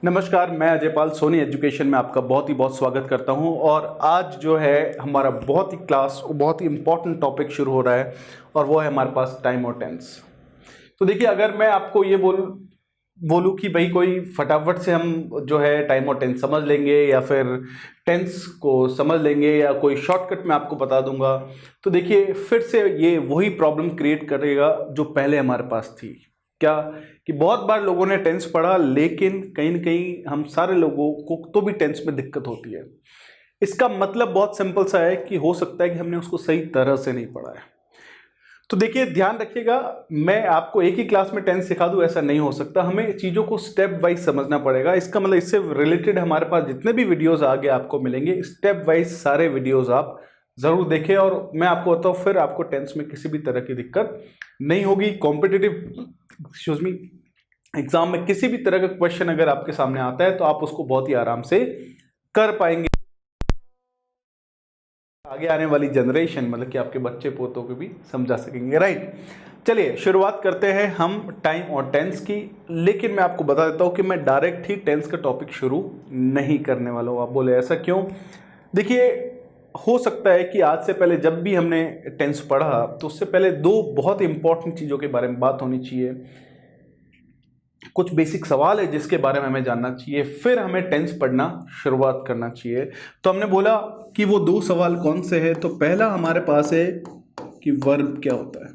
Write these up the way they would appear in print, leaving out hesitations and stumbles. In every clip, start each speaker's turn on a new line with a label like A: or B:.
A: नमस्कार, मैं अजय पाल सोनी एजुकेशन में आपका बहुत स्वागत करता हूं। और आज जो है हमारा बहुत ही इम्पोर्टेंट टॉपिक शुरू हो रहा है और वो है हमारे पास टाइम और टेंस। तो देखिए, अगर मैं आपको ये बोलूं कि भाई कोई फटाफट से हम जो है टाइम और टेंस समझ लेंगे या फिर टेंस को समझ लेंगे या कोई शॉर्टकट मैं आपको बता दूंगा, तो देखिए फिर से ये वही प्रॉब्लम क्रिएट करेगा जो पहले हमारे पास थी। क्या कि बहुत बार लोगों ने टेंस पढ़ा, लेकिन कहीं ना कहीं हम सारे लोगों को तो भी टेंस में दिक्कत होती है। इसका मतलब बहुत सिंपल सा है कि हो सकता है कि हमने उसको सही तरह से नहीं पढ़ा है। तो देखिए, ध्यान रखिएगा, मैं आपको एक ही क्लास में टेंस सिखा दूं ऐसा नहीं हो सकता। हमें चीज़ों को स्टेप वाइज समझना पड़ेगा। इसका मतलब इससे रिलेटेड हमारे पास जितने भी वीडियोस आगे आपको मिलेंगे, स्टेप वाइज सारे वीडियोस आप जरूर देखें। और मैं आपको बताऊं, फिर आपको टेंस में किसी भी तरह की दिक्कत नहीं होगी। कॉम्पिटिटिव एग्जाम में किसी भी तरह का क्वेश्चन अगर आपके सामने आता है तो आप उसको बहुत ही आराम से कर पाएंगे। आगे आने वाली जनरेशन, मतलब कि आपके बच्चे पोतों को भी समझा सकेंगे, राइट। चलिए शुरुआत करते हैं हम टाइम और टेंस की। लेकिन मैं आपको बता देता हूं कि मैं डायरेक्ट ही टेंस का टॉपिक शुरू नहीं करने वाला हूं। आप बोले ऐसा क्यों? देखिए, हो सकता है कि आज से पहले जब भी हमने टेंस पढ़ा तो उससे पहले दो बहुत इंपॉर्टेंट चीज़ों के बारे में बात होनी चाहिए। कुछ बेसिक सवाल है जिसके बारे में हमें जानना चाहिए, फिर हमें टेंस पढ़ना शुरुआत करना चाहिए। तो हमने बोला कि वो दो सवाल कौन से हैं। तो पहला हमारे पास है कि वर्ब क्या होता है,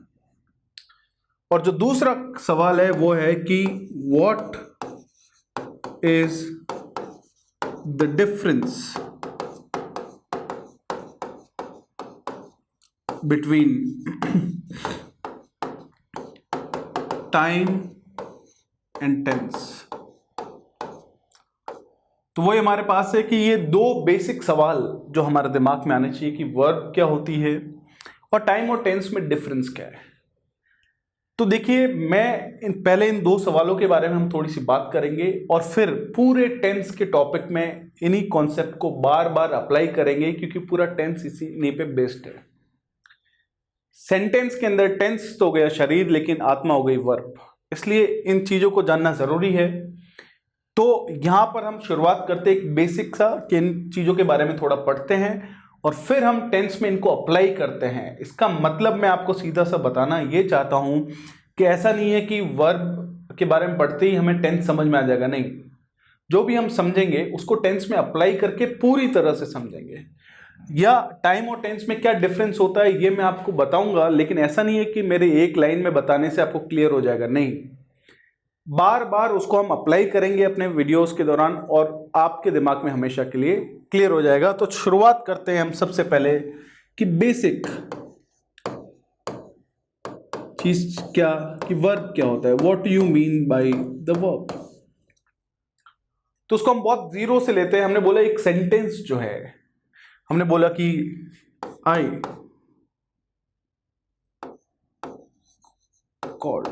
A: और जो दूसरा सवाल है वो है कि what is the difference between time and tense. तो वही हमारे पास है कि ये दो बेसिक सवाल जो हमारे दिमाग में आने चाहिए कि वर्ब क्या होती है और टाइम और टेंस में डिफरेंस क्या है। तो देखिए, पहले इन दो सवालों के बारे में हम थोड़ी सी बात करेंगे और फिर पूरे टेंस के टॉपिक में इन्हीं कॉन्सेप्ट को बार बार अप्लाई करेंगे, क्योंकि पूरा टेंस इन्हीं पे बेस्ड है। सेंटेंस के अंदर टेंस तो हो गया शरीर, लेकिन आत्मा हो गई वर्ब, इसलिए इन चीजों को जानना जरूरी है। तो यहां पर हम शुरुआत करते एक बेसिक सा कि इन चीजों के बारे में थोड़ा पढ़ते हैं और फिर हम टेंस में इनको अप्लाई करते हैं। इसका मतलब मैं आपको सीधा सा बताना ये चाहता हूं कि ऐसा नहीं है कि वर्ब के बारे में पढ़ते ही हमें टेंस समझ में आ जाएगा, नहीं। जो भी हम समझेंगे उसको टेंस में अप्लाई करके पूरी तरह से समझेंगे। या टाइम और टेंस में क्या डिफरेंस होता है ये मैं आपको बताऊंगा, लेकिन ऐसा नहीं है कि मेरे एक लाइन में बताने से आपको क्लियर हो जाएगा, नहीं। बार बार उसको हम अप्लाई करेंगे अपने वीडियोस के दौरान और आपके दिमाग में हमेशा के लिए क्लियर हो जाएगा। तो शुरुआत करते हैं हम सबसे पहले कि बेसिक चीज क्या, कि वर्ब क्या होता है। What you mean by the verb. तो उसको हम बहुत जीरो से लेते हैं। हमने बोला एक सेंटेंस जो है, हमने बोला कि आई कॉल्ड।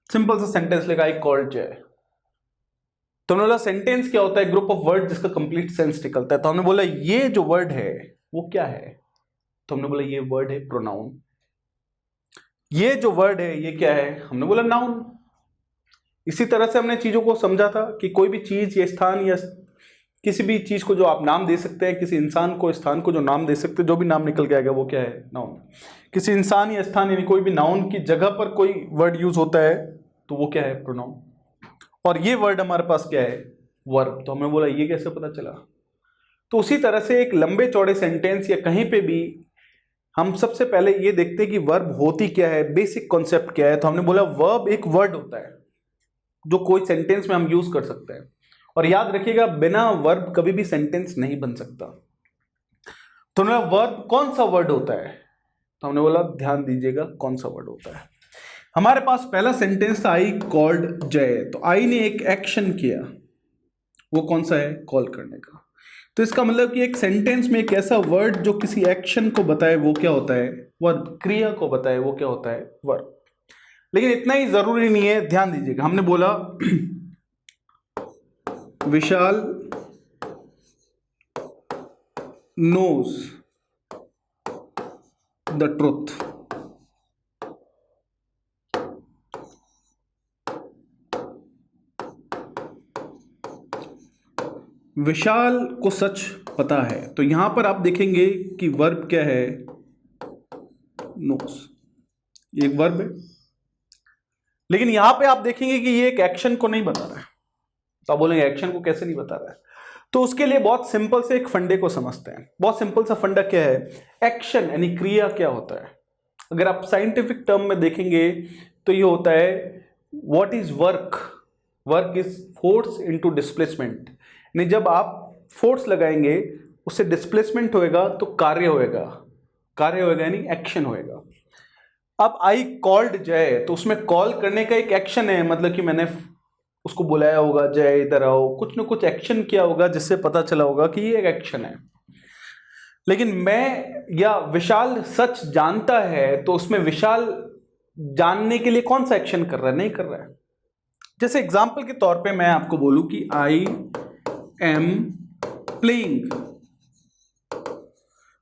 A: सिंपल सा सेंटेंस लेगा, आई कॉल्ड जो है। तो हमने बोला सेंटेंस क्या होता है? ग्रुप ऑफ वर्ड जिसका कंप्लीट सेंस निकलता है। तो हमने बोला ये जो वर्ड है वो क्या है? तो हमने बोला ये वर्ड है प्रोनाउन। ये जो वर्ड है ये क्या है? हमने बोला नाउन। इसी तरह से हमने चीजों को समझा था कि कोई भी चीज या स्थान या किसी भी चीज को जो आप नाम दे सकते हैं, किसी इंसान को, स्थान को जो नाम दे सकते हैं, जो भी नाम निकल के आएगा वो क्या है? नाउन। किसी इंसान या स्थान यानी कोई भी नाउन की जगह पर कोई वर्ड यूज होता है तो वो क्या है? प्रोनाउन। और ये वर्ड हमारे पास क्या है? वर्ब। तो हमने बोला ये कैसे पता चला? तो उसी तरह से एक लंबे चौड़े सेंटेंस या कहीं पे भी हम सबसे पहले ये देखते हैं कि वर्ब होती क्या है, बेसिक कॉन्सेप्ट क्या है। तो हमने बोला वर्ब एक वर्ड होता है जो कोई सेंटेंस में हम यूज कर सकते हैं। और याद रखिएगा, बिना वर्ब कभी भी सेंटेंस नहीं बन सकता। तो हमने वर्ब कौन सा वर्ड होता है? तो हमने बोला ध्यान दीजिएगा कौन सा वर्ड होता है। हमारे पास पहला सेंटेंस था आई कॉल्ड जय। तो आई ने एक एक्शन किया, वो कौन सा है? कॉल करने का। तो इसका मतलब कि एक सेंटेंस में एक ऐसा वर्ड जो किसी एक्शन को बताए वो क्या होता है? वर्ब। क्रिया को बताए वो क्या होता है? वर्ब। लेकिन इतना ही जरूरी नहीं है, ध्यान दीजिएगा। हमने बोला विशाल नोज द ट्रुथ। विशाल को सच पता है, तो यहां पर आप देखेंगे कि वर्ब क्या है, नोस, ये एक वर्ब है, लेकिन यहां पे आप देखेंगे कि ये एक एक्शन को नहीं बता रहा है। तो आप बोलेंगे एक्शन को कैसे नहीं बता रहा है, तो उसके लिए बहुत सिंपल से एक फंडे को समझते हैं। बहुत सिंपल सा फंडा क्या है, एक्शन यानी क्रिया क्या होता है। अगर आप साइंटिफिक टर्म में देखेंगे तो ये होता है what is work, work is force into displacement, यानी जब आप फोर्स लगाएंगे उससे डिस्प्लेसमेंट होएगा तो कार्य होएगा, कार्य होएगा यानी एक्शन होएगा। अब आई कॉल्ड जय, तो उसमें कॉल करने का एक एक्शन है, मतलब कि मैंने उसको बुलाया होगा, जय इधर आओ, कुछ ना कुछ एक्शन किया होगा जिससे पता चला होगा कि ये एक एक्शन है। लेकिन मैं या विशाल सच जानता है, तो उसमें विशाल जानने के लिए कौन सा एक्शन कर रहा है, नहीं कर रहा है। जैसे एग्जाम्पल के तौर पे मैं आपको बोलूं कि आई एम प्लेइंग,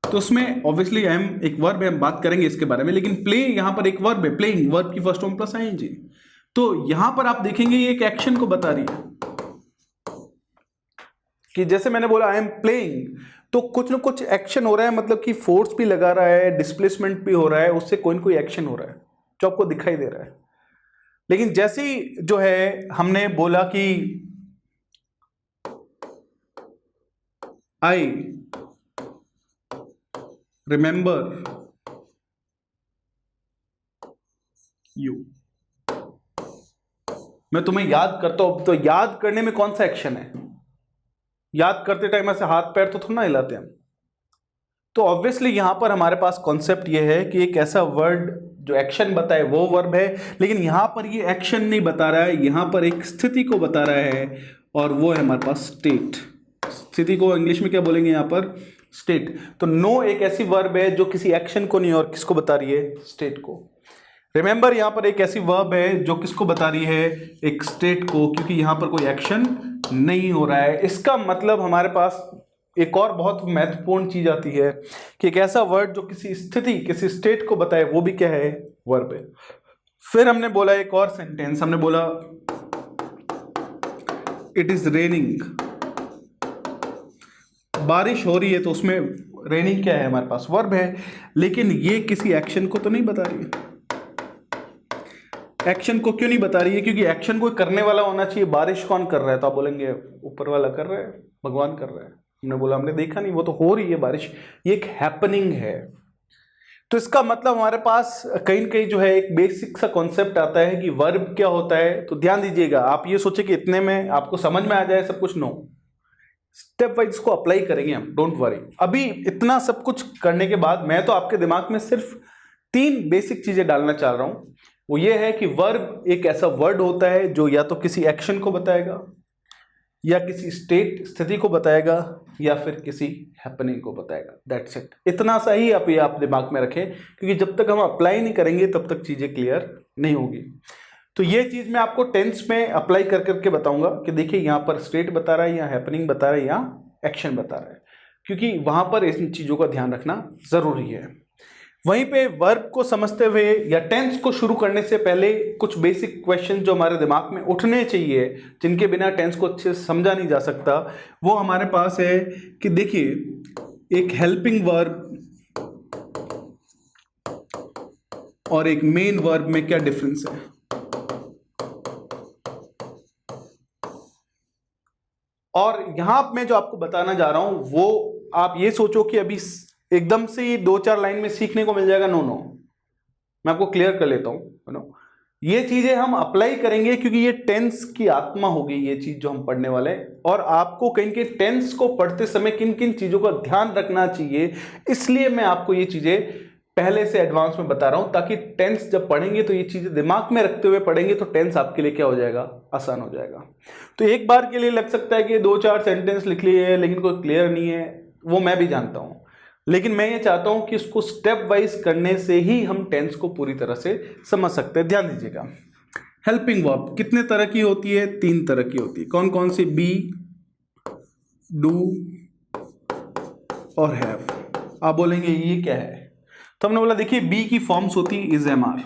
A: तो उसमें ऑब्वियसली आई एम एक वर्ब है, हम बात करेंगे इसके बारे में, लेकिन प्ले यहां पर एक वर्ब है, प्लेइंग वर्ब की फर्स्ट फॉर्म प्लस आईएनजी, तो यहां पर आप देखेंगे ये एक एक्शन को बता रही है कि जैसे मैंने बोला आई एम प्लेइंग, तो कुछ ना कुछ एक्शन हो रहा है, मतलब कि फोर्स भी लगा रहा है, डिस्प्लेसमेंट भी हो रहा है, उससे कोई ना कोई एक्शन हो रहा है जो आपको दिखाई दे रहा है। लेकिन जैसे ही जो है हमने बोला कि आई रिमेंबर यू, मैं तुम्हें याद करता हूं, तो याद करने में कौन सा एक्शन है, याद करते टाइम ऐसे हाथ पैर तो थोड़ा ना हिलाते हम। तो ऑब्वियसली यहां पर हमारे पास कॉन्सेप्ट ये है कि एक ऐसा वर्ड जो एक्शन बताए वो वर्ब है, लेकिन यहां पर ये एक्शन नहीं बता रहा है, यहां पर एक स्थिति को बता रहा है, और वो है हमारे पास स्टेट। स्थिति को इंग्लिश में क्या बोलेंगे यहां पर, स्टेट। तो नो एक ऐसी वर्ब है जो किसी एक्शन को नहीं और किसको बता रही है, स्टेट को। रिमेंबर यहां पर एक ऐसी वर्ब है जो किसको बता रही है, एक स्टेट को, क्योंकि यहां पर कोई एक्शन नहीं हो रहा है। इसका मतलब हमारे पास एक और बहुत महत्वपूर्ण चीज आती है कि एक ऐसा वर्ड जो किसी स्थिति, किसी स्टेट को बताए, वो भी क्या है, वर्ब है। फिर हमने बोला एक और सेंटेंस, हमने बोला इट इज रेनिंग, बारिश हो रही है, तो उसमें रेनिंग क्या है, हमारे पास वर्ब है, लेकिन ये किसी एक्शन को तो नहीं बता रही है। एक्शन को क्यों नहीं बता रही है, क्योंकि एक्शन कोई करने वाला होना चाहिए। बारिश कौन कर रहा है, तो आप बोलेंगे ऊपर वाला कर रहा है, भगवान कर रहा है। हमने बोला हमने देखा नहीं, वो तो हो रही है बारिश, ये एक हैपनिंग है। तो इसका मतलब हमारे पास कहीं न कहीं जो है एक बेसिक सा कॉन्सेप्ट आता है कि वर्ब क्या होता है। तो ध्यान दीजिएगा, आप ये सोचे कि इतने में आपको समझ में आ जाए सब कुछ, नो, स्टेप वाइज इसको अप्लाई करेंगे हम, डोंट वरी। अभी इतना सब कुछ करने के बाद मैं तो आपके दिमाग में सिर्फ 3 बेसिक चीजें डालना चाह रहा हूं। वो ये है कि वर्ब एक ऐसा वर्ड होता है जो या तो किसी एक्शन को बताएगा, या किसी स्टेट, स्थिति को बताएगा, या फिर किसी हैपनिंग को बताएगा। That's it. इतना सा ही आप ये आप दिमाग में रखें, क्योंकि जब तक हम अप्लाई नहीं करेंगे तब तक चीजें क्लियर नहीं होगी। तो ये चीज मैं आपको टेंस में अप्लाई कर करके बताऊंगा कि देखिए यहाँ पर स्टेट बता रहा है, या हैपनिंग बता रहा है, या एक्शन बता रहा है, क्योंकि वहां पर इन चीजों का ध्यान रखना जरूरी है। वहीं पे वर्ब को समझते हुए या टेंस को शुरू करने से पहले कुछ बेसिक क्वेश्चन जो हमारे दिमाग में उठने चाहिए, जिनके बिना टेंस को अच्छे से समझा नहीं जा सकता, वो हमारे पास है कि देखिए एक हेल्पिंग वर्ब और एक मेन वर्ब में क्या डिफरेंस है। और यहां मैं जो आपको बताना जा रहा हूं वो आप ये सोचो कि अभी एकदम से ही 2-4 लाइन में सीखने को मिल जाएगा, नो नो, मैं आपको क्लियर कर लेता हूं। नो, ये चीजें हम अप्लाई करेंगे क्योंकि ये टेंस की आत्मा होगी, ये चीज जो हम पढ़ने वाले हैं। और आपको कहीं के टेंस को पढ़ते समय किन किन चीजों का ध्यान रखना चाहिए, इसलिए मैं आपको ये चीजें पहले से एडवांस में बता रहा हूं, ताकि टेंस जब पढ़ेंगे तो ये चीजें दिमाग में रखते हुए पढ़ेंगे तो टेंस आपके लिए क्या हो जाएगा, आसान हो जाएगा। तो एक बार के लिए लग सकता है कि 2-4 सेंटेंस लिख लिए लेकिन कोई क्लियर नहीं है, वो मैं भी जानता हूं, लेकिन मैं ये चाहता हूं कि इसको स्टेप वाइज करने से ही हम टेंस को पूरी तरह से समझ सकते हैं। ध्यान दीजिएगा, हेल्पिंग वर्ब कितने तरह की होती है, 3 तरह की होती है। कौन कौन सी, बी, डू और हैव। आप बोलेंगे ये क्या है, तो हमने बोला देखिए बी की फॉर्म्स होती है is, am, are,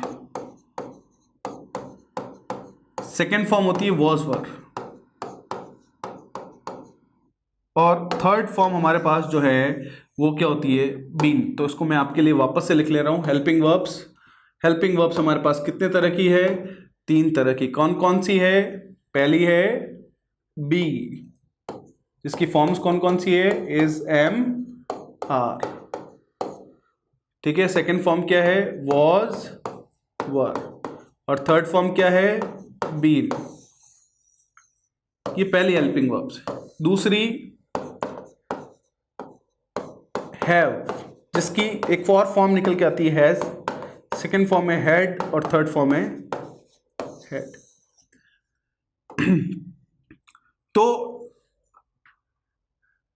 A: second form होती है वॉज, वर, और थर्ड फॉर्म हमारे पास जो है वो क्या होती है, बीन। तो इसको मैं आपके लिए वापस से लिख ले रहा हूँ। हेल्पिंग वर्ब्स, हेल्पिंग वर्ब्स हमारे पास कितने तरह की है, 3 तरह की। कौन कौन सी है? पहली है बी, जिसकी फॉर्म्स कौन कौन सी है, इज, एम, आर। ठीक है। सेकेंड फॉर्म क्या है, वॉज, वर। और थर्ड फॉर्म क्या है, बीन। ये पहली हेल्पिंग वर्ब्स है। दूसरी हैव, जिसकी एक और फॉर्म निकल के आती है हैज, सेकेंड फॉर्म है हैड और थर्ड फॉर्म है हैड। तो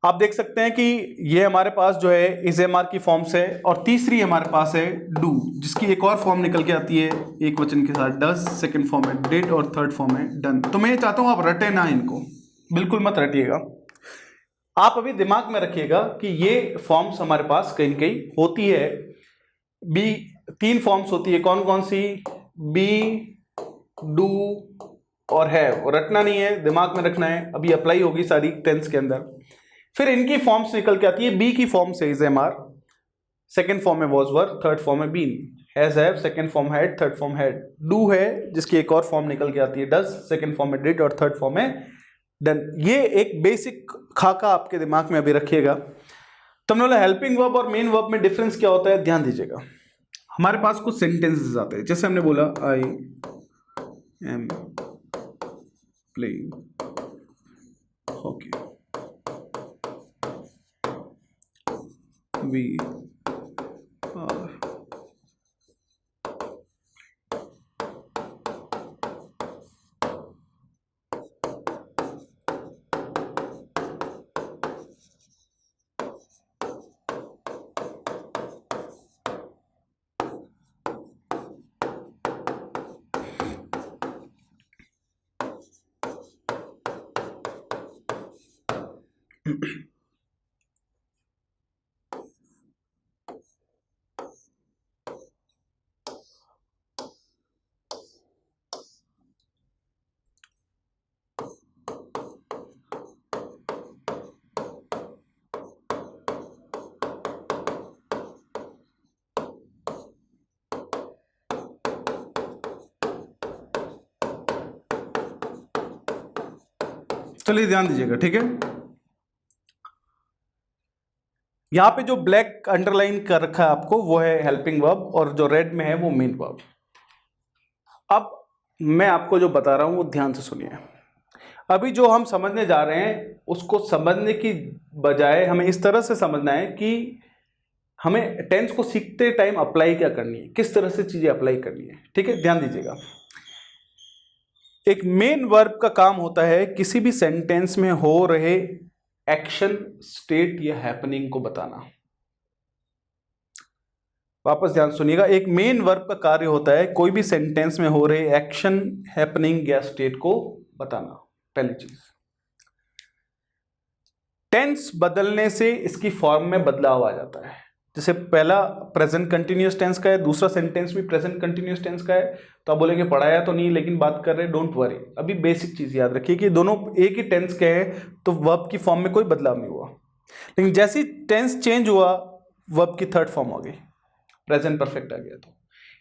A: आप देख सकते हैं कि ये हमारे पास जो है इज एम आर की फॉर्म से। और तीसरी हमारे पास है डू, जिसकी एक और फॉर्म निकल के आती है एक वचन के साथ, डज। सेकंड फॉर्म है डिड और थर्ड फॉर्म है डन। तो मैं ये चाहता हूं आप रटे ना, इनको बिल्कुल मत रटिएगा। आप अभी दिमाग में रखिएगा कि ये फॉर्म्स हमारे पास कहीं कहीं होती है। बी 3 फॉर्म्स होती है, कौन कौन सी, बी, डू और हैव। रटना नहीं है, दिमाग में रखना है, अभी अप्लाई होगी सारी टेंस के अंदर। फिर इनकी फॉर्म्स निकल के आती है। बी की फॉर्म से is am are, second form है वॉज वर, थर्ड फॉर्म है been. Has have, second form had, third form had. Do है, जिसकी एक और फॉर्म निकल के आती है डज, सेकेंड फॉर्म है डिड और थर्ड फॉर्म है डन। ये एक बेसिक खाका आपके दिमाग में अभी रखिएगा। तो हमने बोला हेल्पिंग वर्ब और मेन वर्ब में डिफरेंस क्या होता है, ध्यान दीजिएगा। हमारे पास कुछ सेंटेंसेस आते हैं, जैसे हमने बोला I am playing hockey, we are चलिए ध्यान दीजिएगा, ठीक है। यहां पे जो ब्लैक अंडरलाइन कर रखा है आपको वो है हेल्पिंग वर्ब, और जो रेड में है वो मेन वर्ब। अब मैं आपको जो बता रहा हूं वो ध्यान से सुनिए। अभी जो हम समझने जा रहे हैं उसको समझने की बजाय हमें इस तरह से समझना है कि हमें टेंस को सीखते टाइम अप्लाई क्या करनी है, किस तरह से चीजें अप्लाई करनी है। ठीक है, ध्यान दीजिएगा। एक मेन वर्ब का काम होता है किसी भी सेंटेंस में हो रहे एक्शन, स्टेट या हैपनिंग को बताना। वापस ध्यान सुनिएगा, एक मेन वर्ब का कार्य होता है कोई भी सेंटेंस में हो रहे एक्शन, हैपनिंग या स्टेट को बताना। पहली चीज, टेंस बदलने से इसकी फॉर्म में बदलाव आ जाता है। जैसे पहला प्रेजेंट कंटिन्यूअस टेंस का है, दूसरा सेंटेंस भी प्रेजेंट कंटिन्यूअस टेंस का है। तो आप बोलेंगे पढ़ाया तो नहीं, लेकिन बात कर रहे हैं, डोंट वरी। अभी बेसिक चीज याद रखिए कि दोनों एक ही टेंस के हैं, तो वर्ब की फॉर्म में कोई बदलाव नहीं हुआ। लेकिन जैसे टेंस चेंज हुआ, वर्ब की थर्ड फॉर्म हो गई, प्रेजेंट परफेक्ट आ गया। तो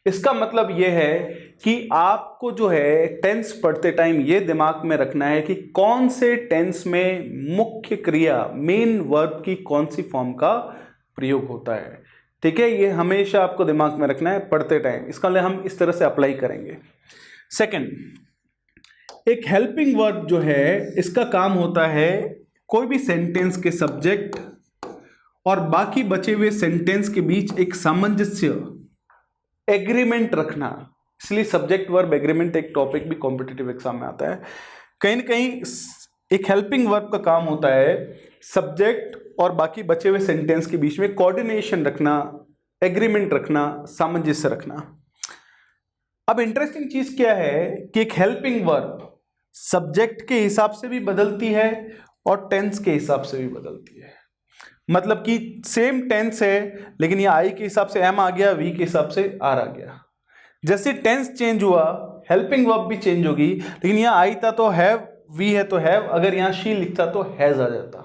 A: इसका मतलब यह है कि आपको जो है टेंस पढ़ते टाइम ये दिमाग में रखना है कि कौन से टेंस में मुख्य क्रिया, मेन वर्ब की कौन सी फॉर्म का प्रयोग होता है। ठीक है, ये हमेशा आपको दिमाग में रखना है पढ़ते टाइम। इसका लिए हम इस तरह से अप्लाई करेंगे। सेकंड, एक हेल्पिंग वर्ब जो है इसका काम होता है कोई भी सेंटेंस के सब्जेक्ट और बाकी बचे हुए सेंटेंस के बीच एक सामंजस्य, एग्रीमेंट रखना। इसलिए सब्जेक्ट वर्ब एग्रीमेंट एक टॉपिक भी कॉम्पिटिटिव एग्जाम में आता है। कहीं ना कहीं एक हेल्पिंग वर्ब का काम होता है सब्जेक्ट और बाकी बचे हुए सेंटेंस के बीच में कोऑर्डिनेशन रखना, एग्रीमेंट रखना, सामंजस्य रखना। अब इंटरेस्टिंग चीज क्या है कि एक हेल्पिंग वर्ब सब्जेक्ट के हिसाब से भी बदलती है और टेंस के हिसाब से भी बदलती है। मतलब कि सेम टेंस है, लेकिन ये आई के हिसाब से एम आ गया, वी के हिसाब से आर आ गया। जैसे टेंस चेंज हुआ, हेल्पिंग वर्ब भी चेंज होगी। लेकिन यहाँ आई था तो हैव, वी है तो हैव, अगर यहाँ शी लिखता तो हैज आ जाता।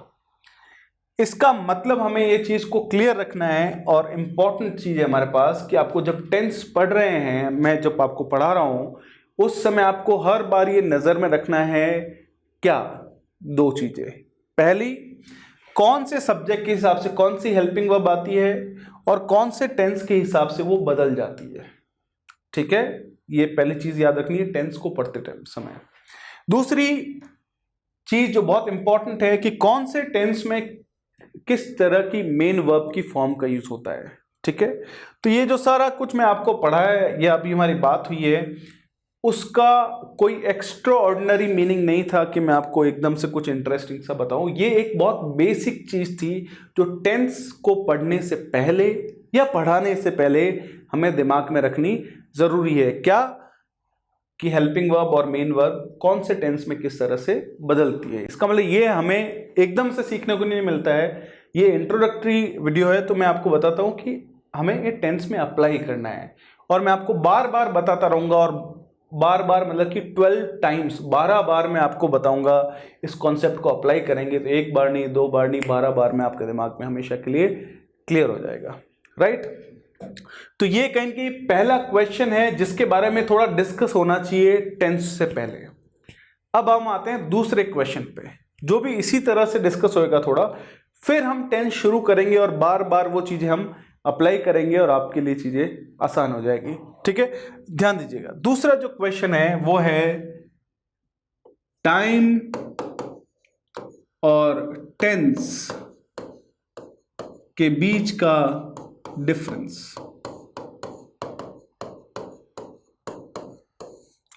A: इसका मतलब हमें ये चीज को क्लियर रखना है, और इंपॉर्टेंट चीज है हमारे पास कि आपको जब टेंस पढ़ रहे हैं, मैं जब आपको पढ़ा रहा हूं उस समय आपको हर बार ये नजर में रखना है क्या, दो चीजें। पहली, कौन से सब्जेक्ट के हिसाब से कौन सी हेल्पिंग वर्ब आती है और कौन से टेंस के हिसाब से वो बदल जाती है। ठीक है, ये पहली चीज याद रखनी है टेंस को पढ़ते समय। दूसरी चीज जो बहुत इंपॉर्टेंट है कि कौन से टेंस में किस तरह की मेन वर्ब की फॉर्म का यूज होता है। ठीक है, तो ये जो सारा कुछ मैं आपको पढ़ा है, ये अभी हमारी बात हुई है, उसका कोई एक्स्ट्रा ऑर्डिनरी मीनिंग नहीं था कि मैं आपको एकदम से कुछ इंटरेस्टिंग सा बताऊं। ये एक बहुत बेसिक चीज थी जो टेंस को पढ़ने से पहले या पढ़ाने से पहले हमें दिमाग में रखनी जरूरी है। क्या कि हेल्पिंग वर्ब और मेन वर्ब कौन से टेंस में किस तरह से बदलती है। इसका मतलब ये हमें एकदम से सीखने को नहीं मिलता है, ये इंट्रोडक्टरी वीडियो है, तो मैं आपको बताता हूं कि हमें ये टेंस में अप्लाई करना है। और मैं आपको बार बार बताता रहूंगा, और बार बार मतलब कि 12 टाइम्स, 12 बार मैं आपको बताऊंगा। इस कॉन्सेप्ट को अप्लाई करेंगे तो एक बार नहीं, दो बार नहीं, 12 बार में आपके दिमाग में हमेशा के लिए क्लियर हो जाएगा। राइट, तो ये कहीं कि पहला क्वेश्चन है जिसके बारे में थोड़ा डिस्कस होना चाहिए टेंस से पहले। अब हम आते हैं दूसरे क्वेश्चन पे, जो भी इसी तरह से डिस्कस होएगा थोड़ा, फिर हम टेंस शुरू करेंगे और बार बार वो चीजें हम अप्लाई करेंगे और आपके लिए चीजें आसान हो जाएगी। ठीक है, ध्यान दीजिएगा। दूसरा जो क्वेश्चन है वो है टाइम और टेंस के बीच का डिफरेंस।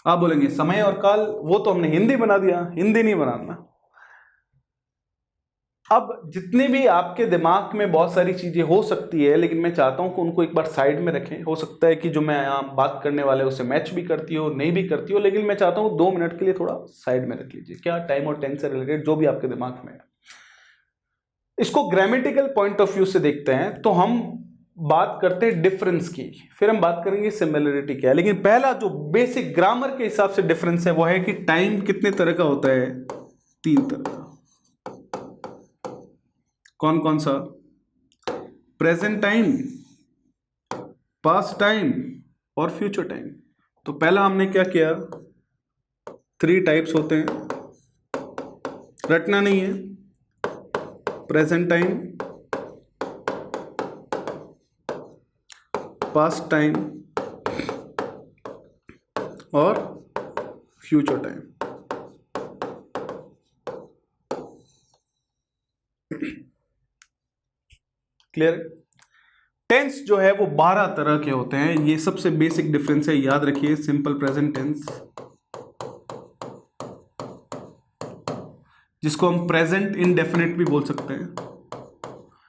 A: आप बोलेंगे समय और काल, वो तो हमने हिंदी बना दिया, हिंदी नहीं बनाना। अब जितने भी आपके दिमाग में बहुत सारी चीजें हो सकती है, लेकिन मैं चाहता हूं कि उनको एक बार साइड में रखें। हो सकता है कि जो मैं यहाँ बात करने वाले उससे मैच भी करती हो, नहीं भी करती हो, लेकिन मैं चाहता हूं 2 मिनट के लिए थोड़ा साइड में रख लीजिए। क्या, टाइम और टेंस से रिलेटेड जो भी आपके दिमाग में है, इसको ग्रामेटिकल पॉइंट ऑफ व्यू से देखते हैं। तो हम बात करते हैं डिफरेंस की, फिर हम बात करेंगे सिमिलरिटी क्या है। लेकिन पहला जो बेसिक ग्रामर के हिसाब से डिफरेंस है वो है कि टाइम कितने तरह का होता है, 3 तरह का। कौन कौन सा? प्रेजेंट टाइम, पास्ट टाइम और फ्यूचर टाइम। तो पहला हमने क्या किया, 3 टाइप्स होते हैं, रटना नहीं है। प्रेजेंट टाइम, पास्ट टाइम और फ्यूचर टाइम। क्लियर? टेंस जो है वो 12 तरह के होते हैं, ये सबसे बेसिक डिफरेंस है, याद रखिए। सिंपल प्रेजेंट टेंस, जिसको हम प्रेजेंट इंडेफिनिट भी बोल सकते हैं,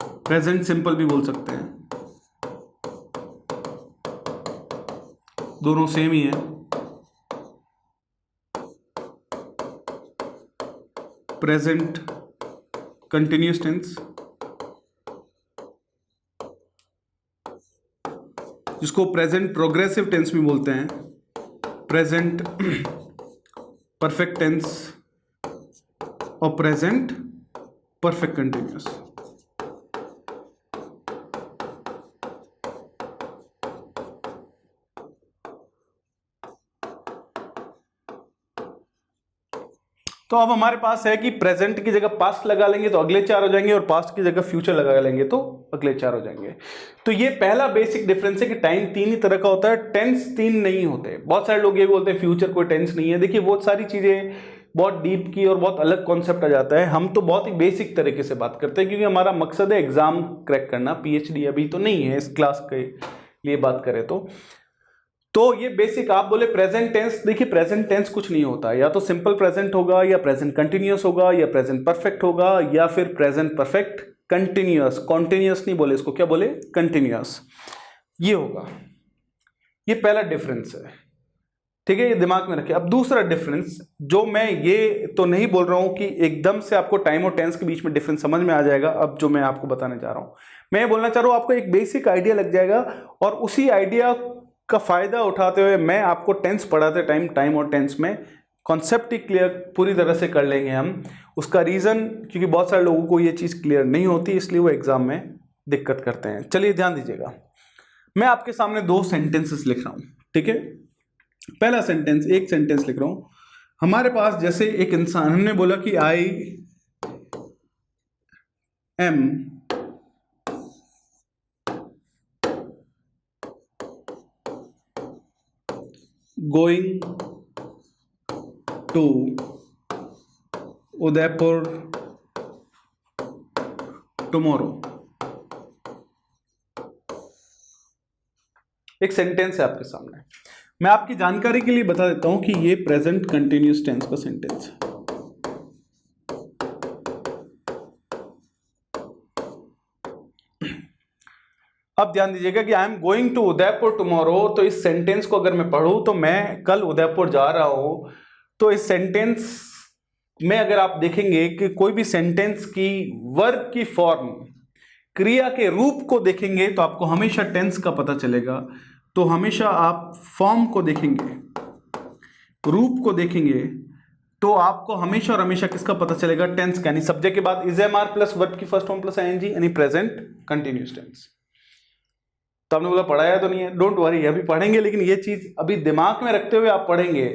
A: प्रेजेंट सिंपल भी बोल सकते हैं, दोनों सेम ही है। प्रेजेंट कंटिन्यूअस टेंस, जिसको प्रेजेंट प्रोग्रेसिव टेंस भी बोलते हैं, प्रेजेंट परफेक्ट टेंस और प्रेजेंट परफेक्ट कंटिन्यूअस। तो अब हमारे पास है कि प्रेजेंट की जगह पास्ट लगा लेंगे तो अगले 4 हो जाएंगे, और पास्ट की जगह फ्यूचर लगा लेंगे तो अगले 4 हो जाएंगे। तो ये पहला बेसिक डिफरेंस है कि टाइम 3 ही तरह का होता है, टेंस 3 नहीं होते। बहुत सारे लोग ये बोलते हैं फ्यूचर कोई टेंस नहीं है। देखिए बहुत सारी चीजें बहुत डीप की और बहुत अलग कॉन्सेप्ट आ जाता है। हम तो बहुत ही बेसिक तरीके से बात करते हैं, क्योंकि हमारा मकसद है एग्जाम क्रैक करना, पीएचडी अभी तो नहीं है इस क्लास के लिए बात करें तो ये बेसिक। आप बोले प्रेजेंट टेंस, देखिए प्रेजेंट टेंस कुछ नहीं होता, या तो सिंपल प्रेजेंट होगा, या प्रेजेंट कंटिन्यूअस होगा, या प्रेजेंट परफेक्ट होगा, या फिर प्रेजेंट परफेक्ट कंटिन्यूअस। कॉन्टिन्यूअस नहीं बोले इसको, क्या बोले? कंटिन्यूअस। ये होगा, ये पहला डिफरेंस है। ठीक है, ये दिमाग में रखिए। अब दूसरा डिफरेंस, जो मैं ये तो नहीं बोल रहा हूं कि एकदम से आपको टाइम और टेंस के बीच में डिफरेंस समझ में आ जाएगा। अब जो मैं आपको बताने जा रहा हूं, मैं ये बोलना चाह रहा हूं आपको एक बेसिक आइडिया लग जाएगा, और उसी आइडिया का फायदा उठाते हुए मैं आपको टेंस पढ़ाते टाइम और टेंस में कॉन्सेप्ट ही क्लियर पूरी तरह से कर लेंगे हम। उसका रीज़न क्योंकि बहुत सारे लोगों को ये चीज़ क्लियर नहीं होती, इसलिए वो एग्ज़ाम में दिक्कत करते हैं। चलिए ध्यान दीजिएगा, मैं आपके सामने 2 सेंटेंसेस लिख रहा हूँ, ठीक है। पहला सेंटेंस, एक सेंटेंस लिख रहा हूँ। हमारे पास जैसे एक इंसान, हमने बोला कि I am going to Udaipur tomorrow. एक सेंटेंस है आपके सामने। मैं आपकी जानकारी के लिए बता देता हूं कि ये प्रेजेंट कंटिन्यूअस टेंस का सेंटेंस है। अब ध्यान दीजिएगा कि I am going to Udaipur tomorrow, तो इस सेंटेंस को अगर मैं पढ़ूं तो मैं कल उदयपुर जा रहा हूं। तो इस सेंटेंस में अगर आप देखेंगे कि कोई भी सेंटेंस की वर्ब की फॉर्म, क्रिया के रूप को देखेंगे तो आपको हमेशा टेंस का पता चलेगा। तो हमेशा आप फॉर्म को देखेंगे, रूप को देखेंगे, तो आपको हमेशा और हमेशा किसका पता चलेगा? टेंस का। यानी सब्जेक्ट के बाद is am are plus verb की फर्स्ट फॉर्म प्लस आईएनजी, यानी प्रेजेंट कंटिन्यूअस टेंस। तो आपने बोला पढ़ाया तो नहीं है, डोंट वरी, अभी पढ़ेंगे, लेकिन ये चीज अभी दिमाग में रखते हुए आप पढ़ेंगे।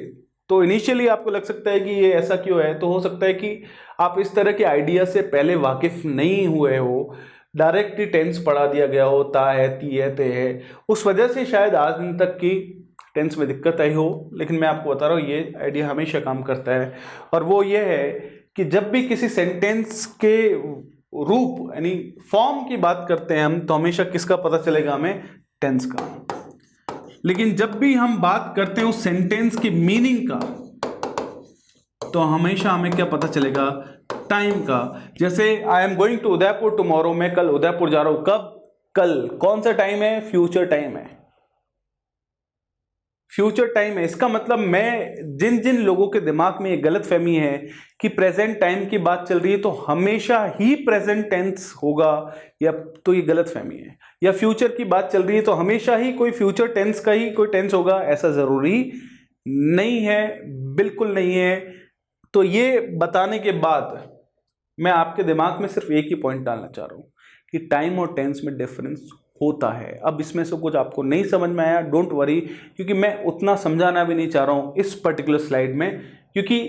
A: तो इनिशियली आपको लग सकता है कि ये ऐसा क्यों है, तो हो सकता है कि आप इस तरह के आइडिया से पहले वाकिफ नहीं हुए हो, डायरेक्ट ही टेंस पढ़ा दिया गया हो, ता है, ती है, ते है, उस वजह से शायद आज दिन तक की टेंस में दिक्कत आई हो। लेकिन मैं आपको बता रहा हूँ ये आइडिया हमेशा काम करता है, और वो ये है कि जब भी किसी सेंटेंस के रूप यानी फॉर्म की बात करते हैं हम, तो हमेशा किसका पता चलेगा हमें? टेंस का। लेकिन जब भी हम बात करते हैं उस सेंटेंस की मीनिंग का, तो हमेशा हमें क्या पता चलेगा? टाइम का। जैसे I am going to Udaipur tomorrow, मैं कल उदयपुर जा रहा हूं। कब? कल। कौन सा टाइम है? फ्यूचर टाइम है, फ्यूचर टाइम है। इसका मतलब मैं जिन जिन लोगों के दिमाग में ये गलत फहमी है कि प्रेजेंट टाइम की बात चल रही है तो हमेशा ही प्रेजेंट टेंस होगा, या तो ये गलत फहमी है। या फ्यूचर की बात चल रही है तो हमेशा ही कोई फ्यूचर टेंस का ही कोई टेंस होगा, ऐसा जरूरी नहीं है, बिल्कुल नहीं है। तो ये बताने के बाद मैं आपके दिमाग में सिर्फ एक ही पॉइंट डालना चाह रहा हूं कि टाइम और टेंस में डिफरेंस होता है। अब इसमें से कुछ आपको नहीं समझ में आया, डोंट वरी, क्योंकि मैं उतना समझाना भी नहीं चाह रहा हूं इस पर्टिकुलर स्लाइड में, क्योंकि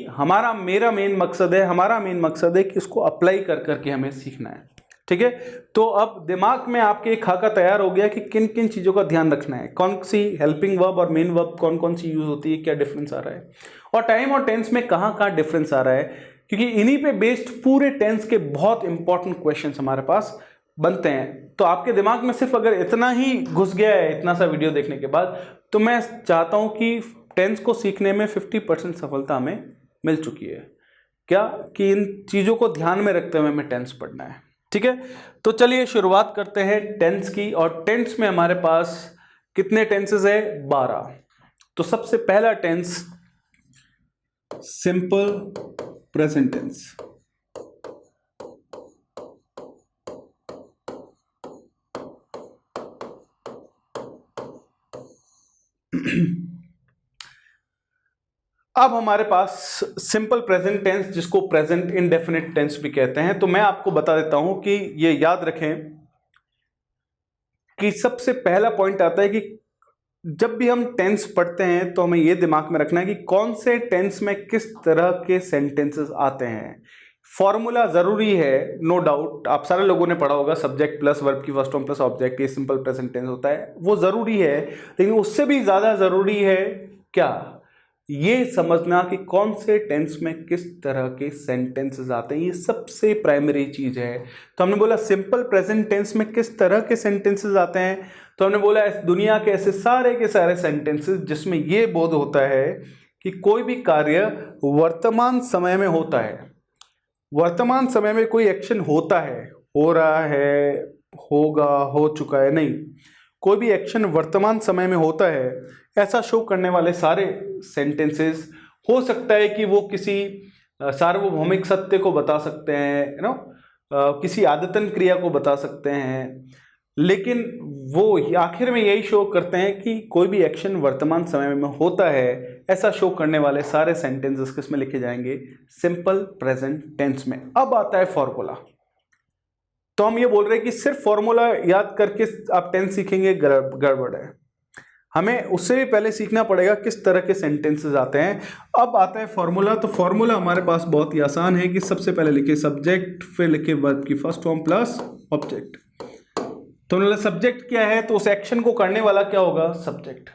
A: मेरा मेन मकसद है, हमारा मेन मकसद है कि इसको अप्लाई कर करके हमें सीखना है, ठीक है। तो अब दिमाग में आपके एक खाका तैयार हो गया कि किन किन चीज़ों का ध्यान रखना है, कौन सी हेल्पिंग वर्ब और मेन वर्ब कौन कौन सी यूज होती है, क्या डिफरेंस आ रहा है, और टाइम और टेंस में कहाँ कहाँ डिफरेंस आ रहा है, क्योंकि इन्हीं पे बेस्ड पूरे टेंस के बहुत इंपॉर्टेंट क्वेश्चंस हमारे पास बनते हैं। तो आपके दिमाग में सिर्फ अगर इतना ही घुस गया है इतना सा वीडियो देखने के बाद, तो मैं चाहता हूं कि टेंस को सीखने में 50% सफलता हमें मिल चुकी है। क्या? कि इन चीज़ों को ध्यान में रखते हुए हमें टेंस पढ़ना है, ठीक है। तो चलिए शुरुआत करते हैं टेंस की। और टेंस में हमारे पास कितने टेंसेस है? 12। तो सबसे पहला टेंस सिंपल प्रेजेंट टेंस। अब हमारे पास सिंपल प्रेजेंट टेंस, जिसको प्रेजेंट इंडेफिनिट टेंस भी कहते हैं। तो मैं आपको बता देता हूं कि ये याद रखें कि सबसे पहला पॉइंट आता है कि जब भी हम टेंस पढ़ते हैं तो हमें यह दिमाग में रखना है कि कौन से टेंस में किस तरह के सेंटेंसेस आते हैं। फॉर्मूला जरूरी है, नो डाउट, आप सारे लोगों ने पढ़ा होगा, सब्जेक्ट प्लस वर्ब की फर्स्ट फॉर्म प्लस ऑब्जेक्ट, ये सिंपल प्रेजेंट टेंस होता है, वो जरूरी है। लेकिन उससे भी ज्यादा जरूरी है क्या? ये समझना कि कौन से टेंस में किस तरह के सेंटेंसेस आते हैं, ये सबसे प्राइमरी चीज है। तो हमने बोला सिंपल प्रेजेंट टेंस में किस तरह के सेंटेंसेस आते हैं, तो हमने बोला दुनिया के ऐसे सारे के सारे सेंटेंसेस जिसमें ये बोध होता है कि कोई भी कार्य वर्तमान समय में होता है, वर्तमान समय में कोई एक्शन होता है, हो रहा है, होगा, हो चुका है, नहीं, कोई भी एक्शन वर्तमान समय में होता है, ऐसा शो करने वाले सारे सेंटेंसेस। हो सकता है कि वो किसी सार्वभौमिक सत्य को बता सकते हैं, किसी आदतन क्रिया को बता सकते हैं, लेकिन वो आखिर में यही शो करते हैं कि कोई भी एक्शन वर्तमान समय में होता है, ऐसा शो करने वाले सारे सेंटेंसेस किसमें लिखे जाएंगे? सिंपल प्रेजेंट टेंस में। अब आता है फॉर्मूला। तो हम ये बोल रहे हैं कि सिर्फ फॉर्मूला याद करके आप टेंस सीखेंगे, गड़बड़ है। हमें उससे भी पहले सीखना पड़ेगा किस तरह के सेंटेंसेस आते हैं। अब आता है फॉर्मूला। तो फॉर्मूला हमारे पास बहुत ही आसान है कि सबसे पहले लिखे सब्जेक्ट, फिर लिखे वर्ब की फर्स्ट फॉर्म प्लस ऑब्जेक्ट। तो मतलब सब्जेक्ट क्या है, तो उस एक्शन को करने वाला क्या होगा? सब्जेक्ट।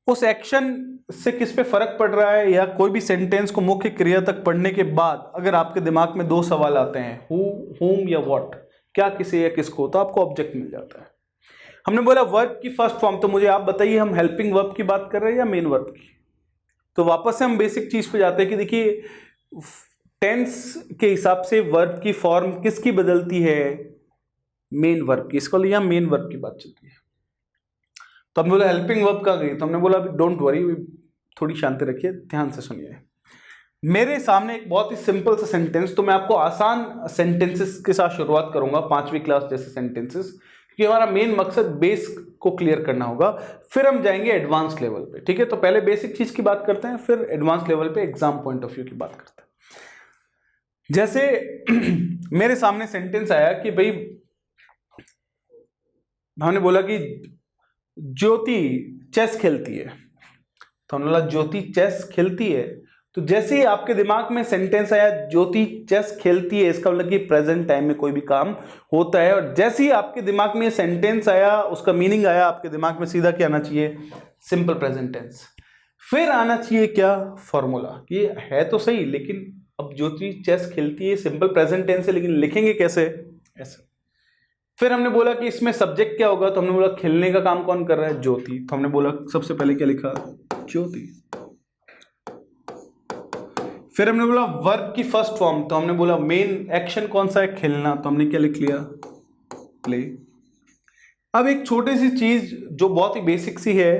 A: उस एक्शन से किस पे फर्क पड़ रहा है, या कोई भी सेंटेंस को मुख्य क्रिया तक पढ़ने के बाद अगर आपके दिमाग में दो सवाल आते हैं, हु, हुम या व्हाट, क्या किसे या किसको, तो आपको ऑब्जेक्ट मिल जाता है। हमने बोला वर्ब की फर्स्ट फॉर्म, तो मुझे आप बताइए हम हेल्पिंग वर्ब की बात कर रहे हैं या मेन वर्ब की? तो वापस से हम बेसिक चीज पे जाते हैं कि देखिए टेंस के हिसाब से वर्ब की फॉर्म किसकी बदलती है? मेन वर्ब की। इसको लिया मेन वर्ब की बात चलती है। तो हमने बोला हेल्पिंग वर्ब कहाँ गई? तो हमने बोला अभी डोंट वरी, थोड़ी शांति रखिए, ध्यान से सुनिए। मेरे सामने एक बहुत ही सिंपल सा सेंटेंस, तो मैं आपको आसान सेंटेंसेस के साथ शुरुआत करूंगा, 5वीं क्लास जैसे सेंटेंसेस, क्योंकि हमारा मेन मकसद बेस को क्लियर करना होगा। फिर हम जाएंगे एडवांस लेवल पे, ठीक है? तो पहले बेसिक चीज की बात करते हैं, फिर एडवांस लेवल पे एग्जाम पॉइंट ऑफ व्यू की बात करते हैं। जैसे मेरे सामने सेंटेंस आया कि भाई हमने बोला कि ज्योति चेस खेलती है। तो हमने बोला ज्योति चेस खेलती है, तो जैसे ही आपके दिमाग में सेंटेंस आया ज्योति चेस खेलती है, इसका मतलब कि प्रेजेंट टाइम में कोई भी काम होता है। और जैसे ही आपके दिमाग में सेंटेंस आया, उसका मीनिंग आया, आपके दिमाग में सीधा क्या आना चाहिए? Simple present tense. फिर आना चाहिए क्या? फॉर्मूला। ये है तो सही, लेकिन अब ज्योति चेस खेलती है सिंपल प्रेजेंट टेंस है, लेकिन लिखेंगे कैसे? ऐसे। फिर हमने बोला कि इसमें सब्जेक्ट क्या होगा? तो हमने बोला खेलने का काम कौन कर रहा है? ज्योति। तो हमने बोला सबसे पहले क्या लिखा? ज्योति। फिर हमने बोला वर्ब की फर्स्ट फॉर्म, तो हमने बोला मेन एक्शन कौन सा है? खेलना। तो हमने क्या लिख लिया? प्ले। अब एक छोटी सी चीज जो बहुत ही बेसिक सी है,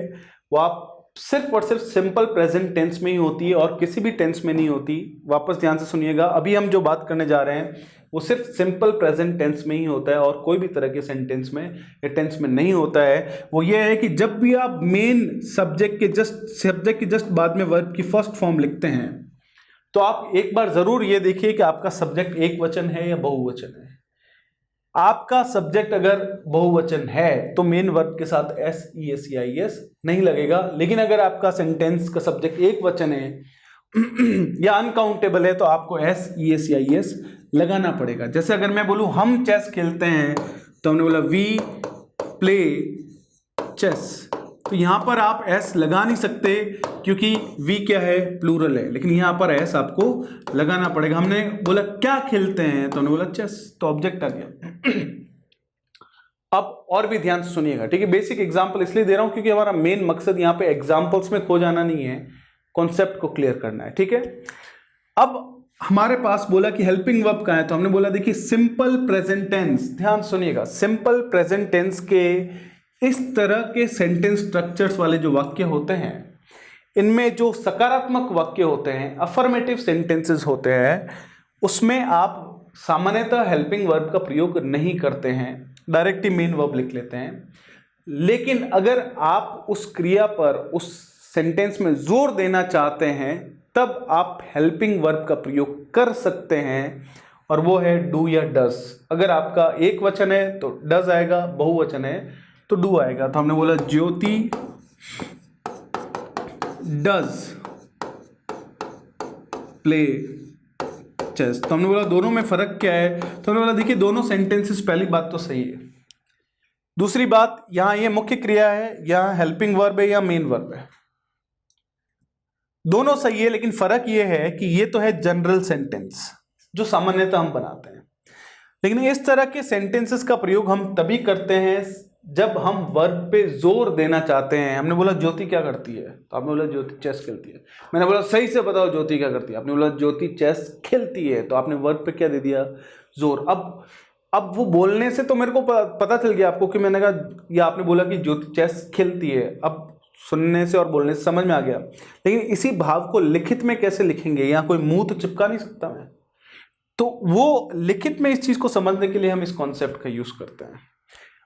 A: वो आप सिर्फ और सिर्फ सिंपल प्रेजेंट टेंस में ही होती है और किसी भी टेंस में नहीं होती। वापस ध्यान से सुनिएगा, अभी हम जो बात करने जा रहे हैं वो सिर्फ सिंपल प्रेजेंट टेंस में ही होता है और कोई भी तरह के सेंटेंस में या टेंस में नहीं होता है। वो ये है कि जब भी आप मेन सब्जेक्ट के जस्ट बाद में वर्ब की फर्स्ट फॉर्म लिखते हैं, तो आप एक बार जरूर ये देखिए कि आपका सब्जेक्ट एक वचन है या बहुवचन है। आपका सब्जेक्ट अगर बहुवचन है तो मेन वर्ब के साथ SES नहीं लगेगा, लेकिन अगर आपका सेंटेंस का सब्जेक्ट एक वचन है या अनकाउंटेबल है तो आपको SES लगाना पड़ेगा। जैसे अगर मैं बोलूं हम चेस खेलते हैं, तो हमने बोला वी प्ले चेस, तो यहां पर आप S लगा नहीं सकते क्योंकि वी क्या है? प्लूरल है, लेकिन यहां पर S आपको लगाना पड़ेगा। हमने बोला क्या खेलते हैं, तो हमने बोला चेस, तो ऑब्जेक्ट आ गया। अब और भी ध्यान से सुनिएगा, ठीक है? बेसिक एग्जांपल इसलिए दे रहा हूं क्योंकि हमारा मेन मकसद यहां पे एग्जांपल्स में खो जाना नहीं है, कॉन्सेप्ट को क्लियर करना है, ठीक है? अब हमारे पास बोला कि हेल्पिंग वर्ब कहां है, तो हमने बोला देखिए सिंपल प्रेजेंट टेंस। ध्यान सुनिएगा, सिंपल प्रेजेंट टेंस के इस तरह के सेंटेंस स्ट्रक्चर्स वाले जो वाक्य होते हैं, इनमें जो सकारात्मक वाक्य होते हैं, अफर्मेटिव सेंटेंसेस होते हैं, उसमें आप सामान्यतः हेल्पिंग वर्ब का प्रयोग नहीं करते हैं, डायरेक्ट ही मेन वर्ब लिख लेते हैं। लेकिन अगर आप उस क्रिया पर उस सेंटेंस में जोर देना चाहते हैं, तब आप हेल्पिंग वर्ब का प्रयोग कर सकते हैं, और वो है डू या डस। अगर आपका एक वचन है तो डस आएगा, बहुवचन है तो डू आएगा। तो हमने बोला ज्योति डज प्ले चेस। तो हमने बोला दोनों में फर्क क्या है, तो हमने बोला देखिए दोनों सेंटेंसेस, पहली बात तो सही है। दूसरी बात, यहां ये मुख्य क्रिया है, यहां हेल्पिंग वर्ब है या मेन वर्ब है, दोनों सही है, लेकिन फर्क ये है कि ये तो है जनरल सेंटेंस जो सामान्यतः हम बनाते हैं, लेकिन इस तरह के सेंटेंसेस का प्रयोग हम तभी करते हैं जब हम वर्ब पे जोर देना चाहते हैं। हमने बोला ज्योति क्या करती है, तो आपने बोला ज्योति चेस खेलती है। मैंने बोला सही से बताओ ज्योति क्या करती है, आपने बोला ज्योति चेस खेलती है, तो आपने वर्ब पे क्या दे दिया? जोर। अब वो बोलने से तो मेरे को पता चल गया आपको कि मैंने कहा, या आपने बोला कि ज्योति चेस खेलती है, अब सुनने से और बोलने से समझ में आ गया। लेकिन इसी भाव को लिखित में कैसे लिखेंगे? यहाँ कोई मुंह तो चिपका नहीं सकता मैं, तो वो लिखित में इस चीज को समझने के लिए हम इस कॉन्सेप्ट का यूज करते हैं।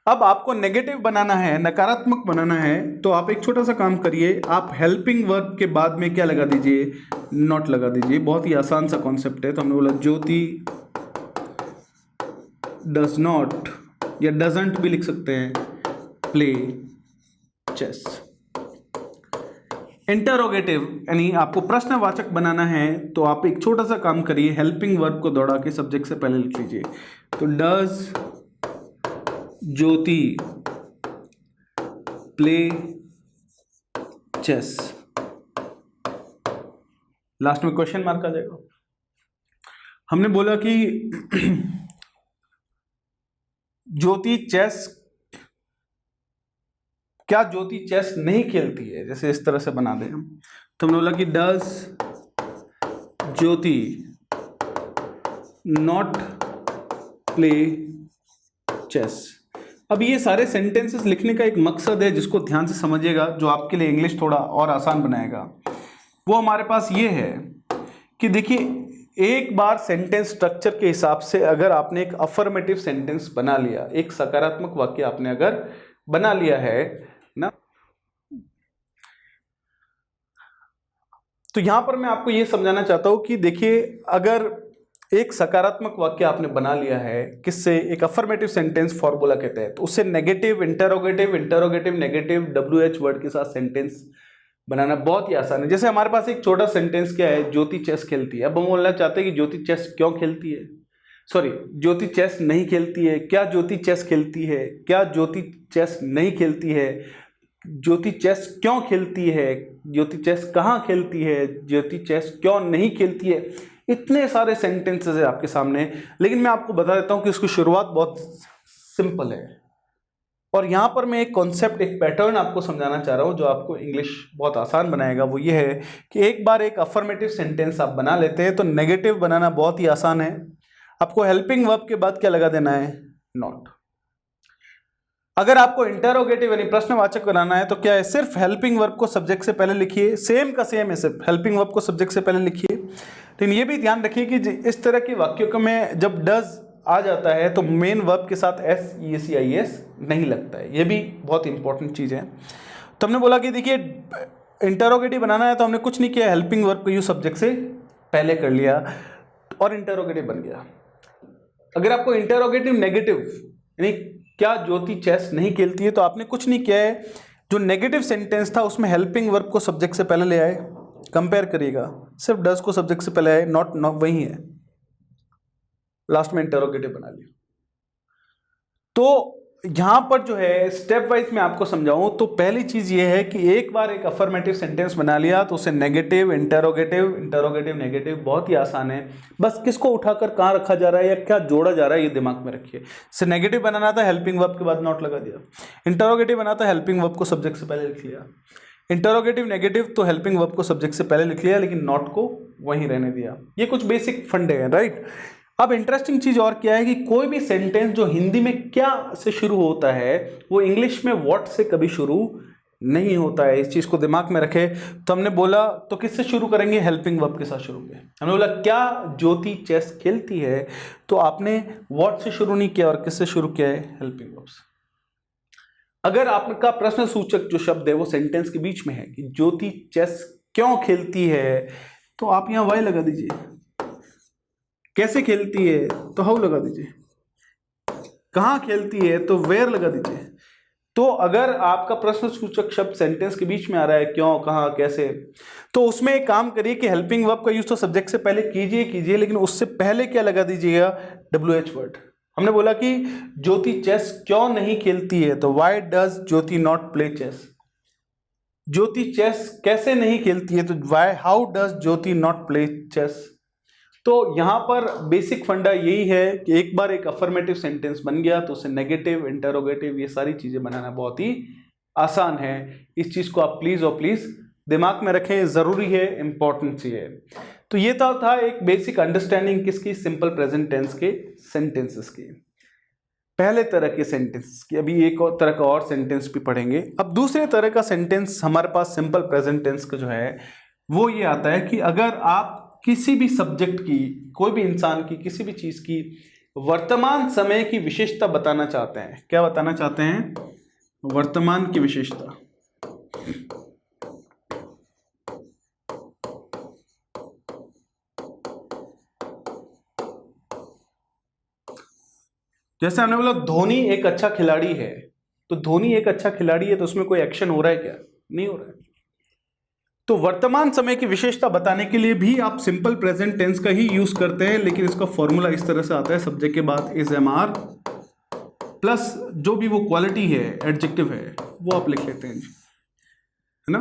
A: अब आपको नेगेटिव बनाना है, नकारात्मक बनाना है, तो आप एक छोटा सा काम करिए, आप हेल्पिंग वर्ब के बाद में क्या लगा दीजिए, नॉट लगा दीजिए। बहुत ही आसान सा कॉन्सेप्ट है। तो हमने बोला ज्योति डज नॉट या डजंट भी लिख सकते हैं प्ले चेस। इंटरोगेटिव यानी आपको प्रश्नवाचक बनाना है, तो आप एक छोटा सा काम करिए, हेल्पिंग वर्ब को दौड़ा के सब्जेक्ट से पहले लिख लीजिए। तो does Jyoti play chess, last में क्वेश्चन मार्क आ जाएगा। हमने बोला कि ज्योति चेस, क्या ज्योति चेस नहीं खेलती है, जैसे इस तरह से बना दें हम। तो हमने बोला कि does Jyoti not play chess. अब ये सारे सेंटेंसेस लिखने का एक मकसद है जिसको ध्यान से समझिएगा, जो आपके लिए इंग्लिश थोड़ा और आसान बनाएगा। वो हमारे पास ये है कि देखिए, एक बार सेंटेंस स्ट्रक्चर के हिसाब से अगर आपने एक अफर्मेटिव सेंटेंस बना लिया, एक सकारात्मक वाक्य आपने अगर बना लिया है ना, तो यहां पर मैं आपको यह समझाना चाहता हूं कि देखिए, अगर एक सकारात्मक वाक्य आपने बना लिया है किससे, एक अफर्मेटिव सेंटेंस फॉर्मूला के तहत, तो उससे negative, interrogative, interrogative negative, WH word के साथ सेंटेंस बनाना बहुत ही आसान है। जैसे हमारे पास एक छोटा सेंटेंस क्या है, ज्योति चेस खेलती है। अब हम बोलना चाहते हैं कि ज्योति चेस क्यों खेलती है, सॉरी ज्योति चेस नहीं खेलती है। क्या ज्योति चेस खेलती है, क्या ज्योति चेस नहीं खेलती है, ज्योति चेस क्यों खेलती है, ज्योति चेस कहाँ खेलती है, ज्योति चेस क्यों नहीं खेलती है। इतने सारे सेंटेंसेस है आपके सामने, लेकिन मैं आपको बता देता हूं कि इसकी शुरुआत बहुत सिंपल है। और यहां पर मैं एक कॉन्सेप्ट, एक पैटर्न आपको समझाना चाह रहा हूं जो आपको इंग्लिश बहुत आसान बनाएगा। वो ये है कि एक बार एक अफर्मेटिव सेंटेंस आप बना लेते हैं तो नेगेटिव बनाना बहुत ही आसान है। आपको हेल्पिंग वर्ब के बाद क्या लगा देना है, नॉट। अगर आपको इंटरोगेटिव यानी प्रश्नवाचक बनाना है तो क्या है, सिर्फ हेल्पिंग वर्ब को सब्जेक्ट से पहले लिखिए, सेम का सेम है, सिर्फ हेल्पिंग वर्ब को सब्जेक्ट से पहले लिखिए। लेकिन ये भी ध्यान रखिए कि इस तरह के वाक्यों में जब डज आ जाता है तो मेन वर्ब के साथ SES नहीं लगता है। ये भी बहुत इंपॉर्टेंट चीज़ है। तो हमने बोला कि देखिए, इंटरोगेटिव बनाना है तो हमने कुछ नहीं किया, हेल्पिंग वर्ब को यूज सब्जेक्ट से पहले कर लिया और इंटरोगेटिव बन गया। अगर आपको इंटरोगेटिव नेगेटिव यानी क्या ज्योति चेस नहीं खेलती है, तो आपने कुछ नहीं किया है, जो नेगेटिव सेंटेंस था उसमें हेल्पिंग वर्ब को सब्जेक्ट से पहले ले आए। कंपेयर करिएगा, सिर्फ डज को सब्जेक्ट से पहले आए, नॉट वही है, लास्ट में इंटरोगेटिव बना लिया। तो यहां पर जो है स्टेप वाइज मैं आपको समझाऊं तो पहली चीज ये है कि एक बार एक अफर्मेटिव सेंटेंस बना लिया तो उसे नेगेटिव, इंटरोगेटिव, इंटरोगेटिव नेगेटिव बहुत ही आसान है। बस किसको उठाकर कहां रखा जा रहा है या क्या जोड़ा जा रहा है ये दिमाग में रखिए। से नेगेटिव बनाना था, हेल्पिंग वर्ब के बाद नॉट लगा दिया। इंटरोगेटिव बनाना था, हेल्पिंग वर्ब को सब्जेक्ट से पहले लिख लिया। इंटरोगेटिव नेगेटिव तो हेल्पिंग वर्ब को सब्जेक्ट से पहले लिख लिया, लेकिन नॉट को वहीं रहने दिया। ये कुछ बेसिक फंडे हैं, राइट। अब इंटरेस्टिंग चीज और क्या है कि कोई भी सेंटेंस जो हिंदी में क्या से शुरू होता है वो इंग्लिश में व्हाट से कभी शुरू नहीं होता है। इस चीज को दिमाग में रखे। तो हमने बोला तो किससे शुरू करेंगे, हेल्पिंग वर्ब के साथ शुरू करेंगे। हमने बोला क्या ज्योति चेस खेलती है, तो आपने व्हाट से शुरू नहीं किया और किससे शुरू किया है, हेल्पिंग वर्ब से। अगर आपका प्रश्न सूचक जो शब्द है वो सेंटेंस के बीच में है कि ज्योति चेस क्यों खेलती है, तो आप यहां वाई लगा दीजिए। कैसे खेलती है तो हाउ लगा दीजिए। कहां खेलती है तो वेयर लगा दीजिए। तो अगर आपका प्रश्न सूचक शब्द सेंटेंस के बीच में आ रहा है, क्यों, कहां, कैसे, तो उसमें एक काम करिए कि हेल्पिंग वर्ब का यूज तो सब्जेक्ट से पहले कीजिए, लेकिन उससे पहले क्या लगा दीजिएगा, WH वर्ड। हमने बोला कि ज्योति चेस क्यों नहीं खेलती है, तो why does Jyoti not play chess. Jyoti chess कैसे नहीं खेलती है, तो why how does Jyoti not play chess. तो यहां पर बेसिक फंडा यही है कि एक बार एक अफर्मेटिव सेंटेंस बन गया तो उसे नेगेटिव, इंटरोगेटिव, ये सारी चीजें बनाना बहुत ही आसान है। इस चीज को आप प्लीज और प्लीज दिमाग में रखें, जरूरी है, इंपॉर्टेंट सी है। तो ये था एक बेसिक अंडरस्टैंडिंग किसकी, सिंपल प्रेजेंट टेंस के सेंटेंसेस की, पहले तरह के सेंटेंस की। अभी एक और तरह का और सेंटेंस भी पढ़ेंगे। अब दूसरे तरह का सेंटेंस हमारे पास सिंपल प्रेजेंट टेंस का जो है वो ये आता है कि अगर आप किसी भी सब्जेक्ट की, कोई भी इंसान की, किसी भी चीज की वर्तमान समय की विशेषता बताना चाहते हैं। क्या बताना चाहते हैं? वर्तमान की विशेषता। जैसे हमने बोला धोनी एक अच्छा खिलाड़ी है, तो धोनी एक अच्छा खिलाड़ी है तो उसमें कोई एक्शन हो रहा है क्या? नहीं हो रहा है। तो वर्तमान समय की विशेषता बताने के लिए भी आप सिंपल प्रेजेंट टेंस का ही यूज करते हैं, लेकिन इसका फॉर्मूला इस तरह से आता है, सब्जेक्ट के बाद इज एम आर प्लस जो भी वो क्वालिटी है, एडजेक्टिव है, वो आप लिख लेते हैं, है ना।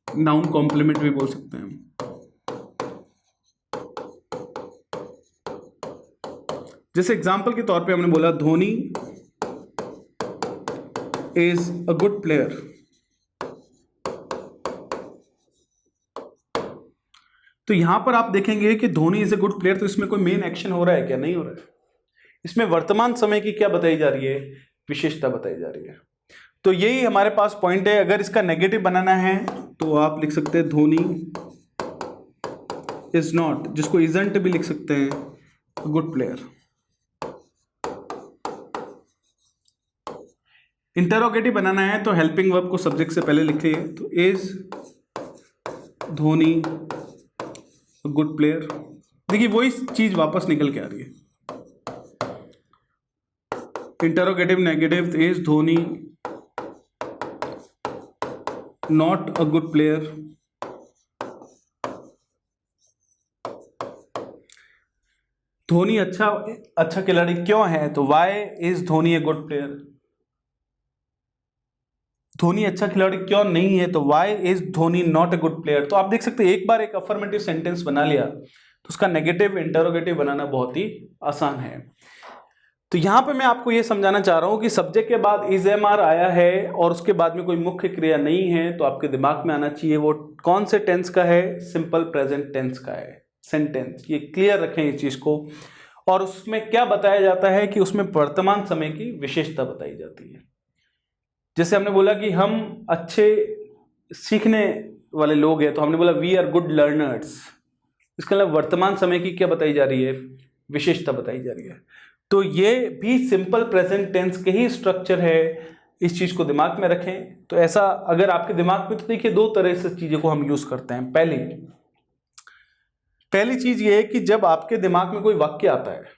A: नाउन कॉम्प्लीमेंट भी बोल सकते हैं हम। जैसे एग्जाम्पल के तौर पे हमने बोला Dhoni is a good player, तो यहां पर आप देखेंगे कि Dhoni is a good player, तो इसमें कोई मेन एक्शन हो रहा है क्या? नहीं हो रहा है। इसमें वर्तमान समय की क्या बताई जा रही है? विशेषता बताई जा रही है। तो यही हमारे पास पॉइंट है। अगर इसका नेगेटिव बनाना है तो आप लिख सकते हैं धोनी इज नॉट, जिसको इजंट भी लिख सकते हैं, गुड प्लेयर। इंटरोगेटिव बनाना है तो हेल्पिंग वर्ब को सब्जेक्ट से पहले लिखिए, तो इज धोनी गुड प्लेयर। देखिए वही चीज वापस निकल के आ रही है। Interrogative negative, is Dhoni not a good player. Dhoni अच्छा खिलाड़ी क्यों है? तो why is Dhoni a good player. Dhoni अच्छा खिलाड़ी क्यों नहीं है? तो why is Dhoni not a good player. तो आप देख सकते हैं एक बार एक अफर्मेटिव सेंटेंस बना लिया तो उसका नेगेटिव इंटरोगेटिव बनाना बहुत ही आसान है। तो यहां पे मैं आपको यह समझाना चाह रहा हूं कि सब्जेक्ट के बाद इज एम आर आया है और उसके बाद में कोई मुख्य क्रिया नहीं है, तो आपके दिमाग में आना चाहिए वो कौन से टेंस का है? सिंपल प्रेजेंट टेंस का है सेंटेंस। ये क्लियर रखें इस चीज को। और उसमें क्या बताया जाता है कि उसमें वर्तमान समय की विशेषता बताई जाती है। जैसे हमने बोला कि हम अच्छे सीखने वाले लोग हैं, तो हमने बोला वी आर गुड लर्नर्स। इसके अलावा वर्तमान समय की क्या बताई जा रही है? विशेषता बताई जा रही है। तो ये भी सिंपल प्रेजेंट टेंस के ही स्ट्रक्चर है। इस चीज को दिमाग में रखें। तो ऐसा अगर आपके दिमाग में, तो देखिए दो तरह से चीजों को हम यूज करते हैं। पहली चीज ये है कि जब आपके दिमाग में कोई वाक्य आता है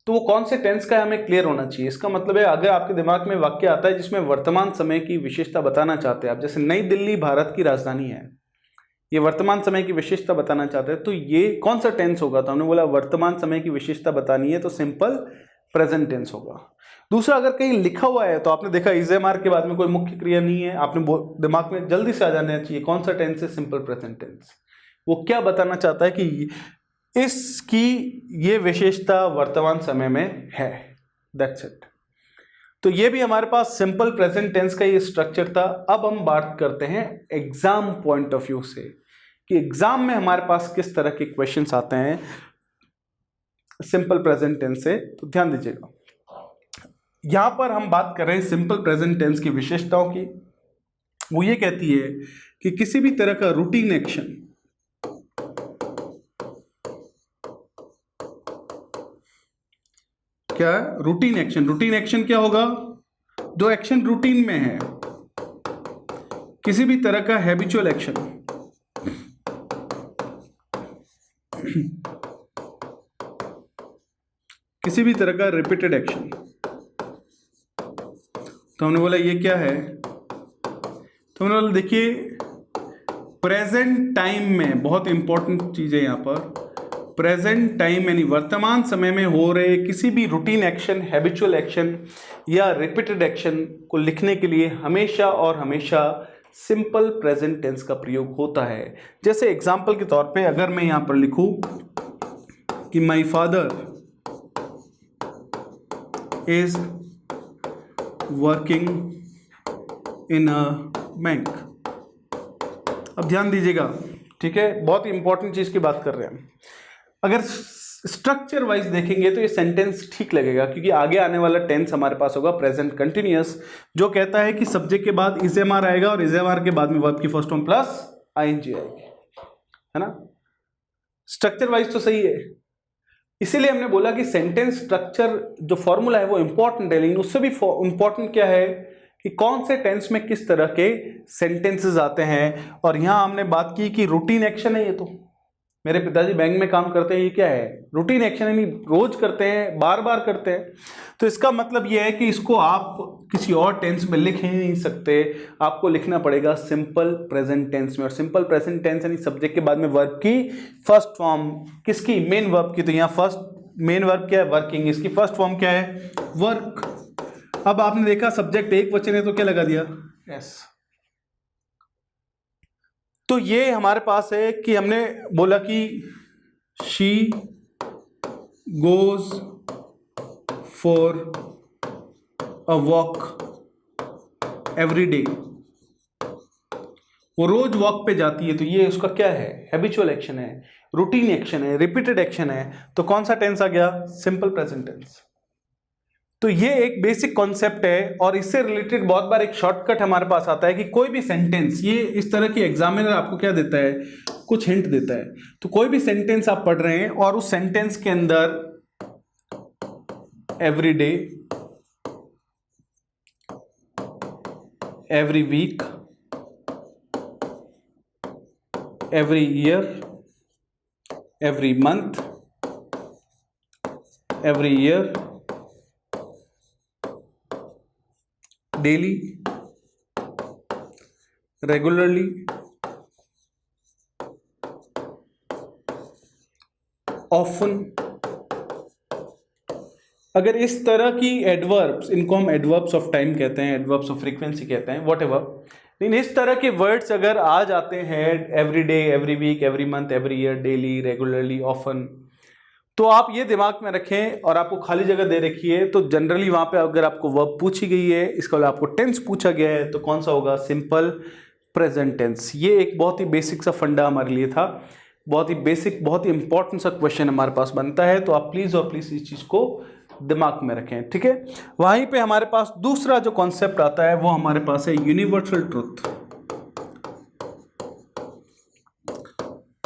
A: तो वो कौन से टेंस का है हमें क्लियर होना चाहिए। इसका मतलब है अगर आपके दिमाग में वाक्य आता है जिसमें वर्तमान समय की विशेषता बताना चाहते हैं आप, जैसे नई दिल्ली भारत की राजधानी है, ये वर्तमान समय की विशेषता बताना चाहते हैं, तो ये कौन सा टेंस होगा? तो हमने बोला वर्तमान समय की विशेषता बतानी है तो सिंपल प्रेजेंट टेंस होगा। दूसरा, अगर कहीं लिखा हुआ है तो आपने देखा इज एम आर के बाद में कोई मुख्य क्रिया नहीं है, आपने दिमाग में जल्दी से आ जाना चाहिए कौन सा टेंस है? Simple present tense. वो क्या बताना चाहता है कि इसकी ये विशेषता वर्तमान समय में है। That's it. तो ये भी हमारे पास सिंपल प्रेजेंट टेंस का ये स्ट्रक्चर था। अब हम बात करते हैं एग्जाम पॉइंट ऑफ व्यू से कि एग्जाम में हमारे पास किस तरह के क्वेश्चंस आते हैं सिंपल प्रेजेंट टेंस से। तो ध्यान दीजिएगा, यहां पर हम बात कर रहे हैं सिंपल प्रेजेंट टेंस की विशेषताओं की। वो ये कहती है कि किसी भी तरह का रूटीन एक्शन क्या है? Routine action. रूटीन एक्शन क्या होगा? जो एक्शन रूटीन में है। किसी भी तरह का हैबिचुअल एक्शन, किसी भी तरह का रिपीटेड एक्शन। तो हमने बोला ये क्या है? तो हमने बोला देखिए प्रेजेंट टाइम में बहुत इंपॉर्टेंट चीज है यहां पर, प्रेजेंट टाइम यानी वर्तमान समय में हो रहे किसी भी रूटीन एक्शन, हैबिचुअल एक्शन या रिपीटेड एक्शन को लिखने के लिए हमेशा और हमेशा सिंपल प्रेजेंट टेंस का प्रयोग होता है। जैसे एग्जांपल के तौर पे अगर मैं यहां पर लिखूं कि my father is working in a bank. अब ध्यान दीजिएगा, ठीक है, बहुत इंपॉर्टेंट चीज की बात कर रहे हैं। अगर स्ट्रक्चर वाइज देखेंगे तो ये सेंटेंस ठीक लगेगा क्योंकि आगे आने वाला टेंस हमारे पास होगा प्रेजेंट कंटिन्यूअस, जो कहता है कि सब्जेक्ट के बाद इज एम आर आएगा और इज एम आर के बाद में वर्ब की फर्स्ट फॉर्म प्लस आईएनजी आएगी, है ना। स्ट्रक्चर वाइज तो सही है, इसीलिए हमने बोला कि सेंटेंस स्ट्रक्चर जो फॉर्मूला है वो इंपॉर्टेंट है, लेकिन उससे भी इंपॉर्टेंट क्या है कि कौन से टेंस में किस तरह के सेंटेंसेस आते हैं। और यहां हमने बात की कि रूटीन एक्शन है ये, तो मेरे पिताजी बैंक में काम करते हैं, ये क्या है? रूटीन एक्शन, यानी रोज करते हैं, बार बार करते हैं। तो इसका मतलब ये है कि इसको आप किसी और टेंस में लिख ही नहीं सकते, आपको लिखना पड़ेगा सिंपल प्रेजेंट टेंस में। और सिंपल प्रेजेंट टेंस यानी सब्जेक्ट के बाद में वर्ब की फर्स्ट फॉर्म, किसकी? मेन वर्ब की। तो यहाँ फर्स्ट मेन वर्ब क्या है? वर्किंग। इसकी फर्स्ट फॉर्म क्या है? वर्क। अब आपने देखा सब्जेक्ट एक वचन है तो क्या लगा दिया? यस। तो ये हमारे पास है कि हमने बोला कि she goes for a walk every day, वो रोज वॉक पे जाती है। तो ये उसका क्या है? हैबिचुअल एक्शन है, रूटीन एक्शन है, रिपीटेड एक्शन है। तो कौन सा टेंस आ गया? Simple present tense. तो ये एक बेसिक कॉन्सेप्ट है, और इससे रिलेटेड बहुत बार एक शॉर्टकट हमारे पास आता है कि कोई भी सेंटेंस, ये इस तरह की एग्जामिनर आपको क्या देता है? कुछ हिंट देता है। तो कोई भी सेंटेंस आप पढ़ रहे हैं और उस सेंटेंस के अंदर every day, every week, every year, every month, every year, daily, regularly, often, अगर इस तरह की एडवर्ब्स, इनको हम एडवर्ब्स ऑफ टाइम कहते हैं, एडवर्ब्स ऑफ फ्रीक्वेंसी कहते हैं, व्हाटएवर, लेकिन इस तरह के वर्ड्स अगर आ जाते हैं every day, every week, every month, every year, daily, regularly, often, तो आप ये दिमाग में रखें। और आपको खाली जगह दे रखी है, तो जनरली वहां पे अगर आपको वर्ब पूछी गई है, इसका मतलब आपको टेंस पूछा गया है, तो कौन सा होगा? Simple present tense. ये एक बहुत ही बेसिक सा फंडा हमारे लिए था, बहुत ही बेसिक, बहुत ही इंपॉर्टेंट सा क्वेश्चन हमारे पास बनता है। तो आप प्लीज और प्लीज इस चीज को दिमाग में रखें, ठीक है। वहीं पे हमारे पास दूसरा जो कॉन्सेप्ट आता है वो हमारे पास है यूनिवर्सल ट्रुथ।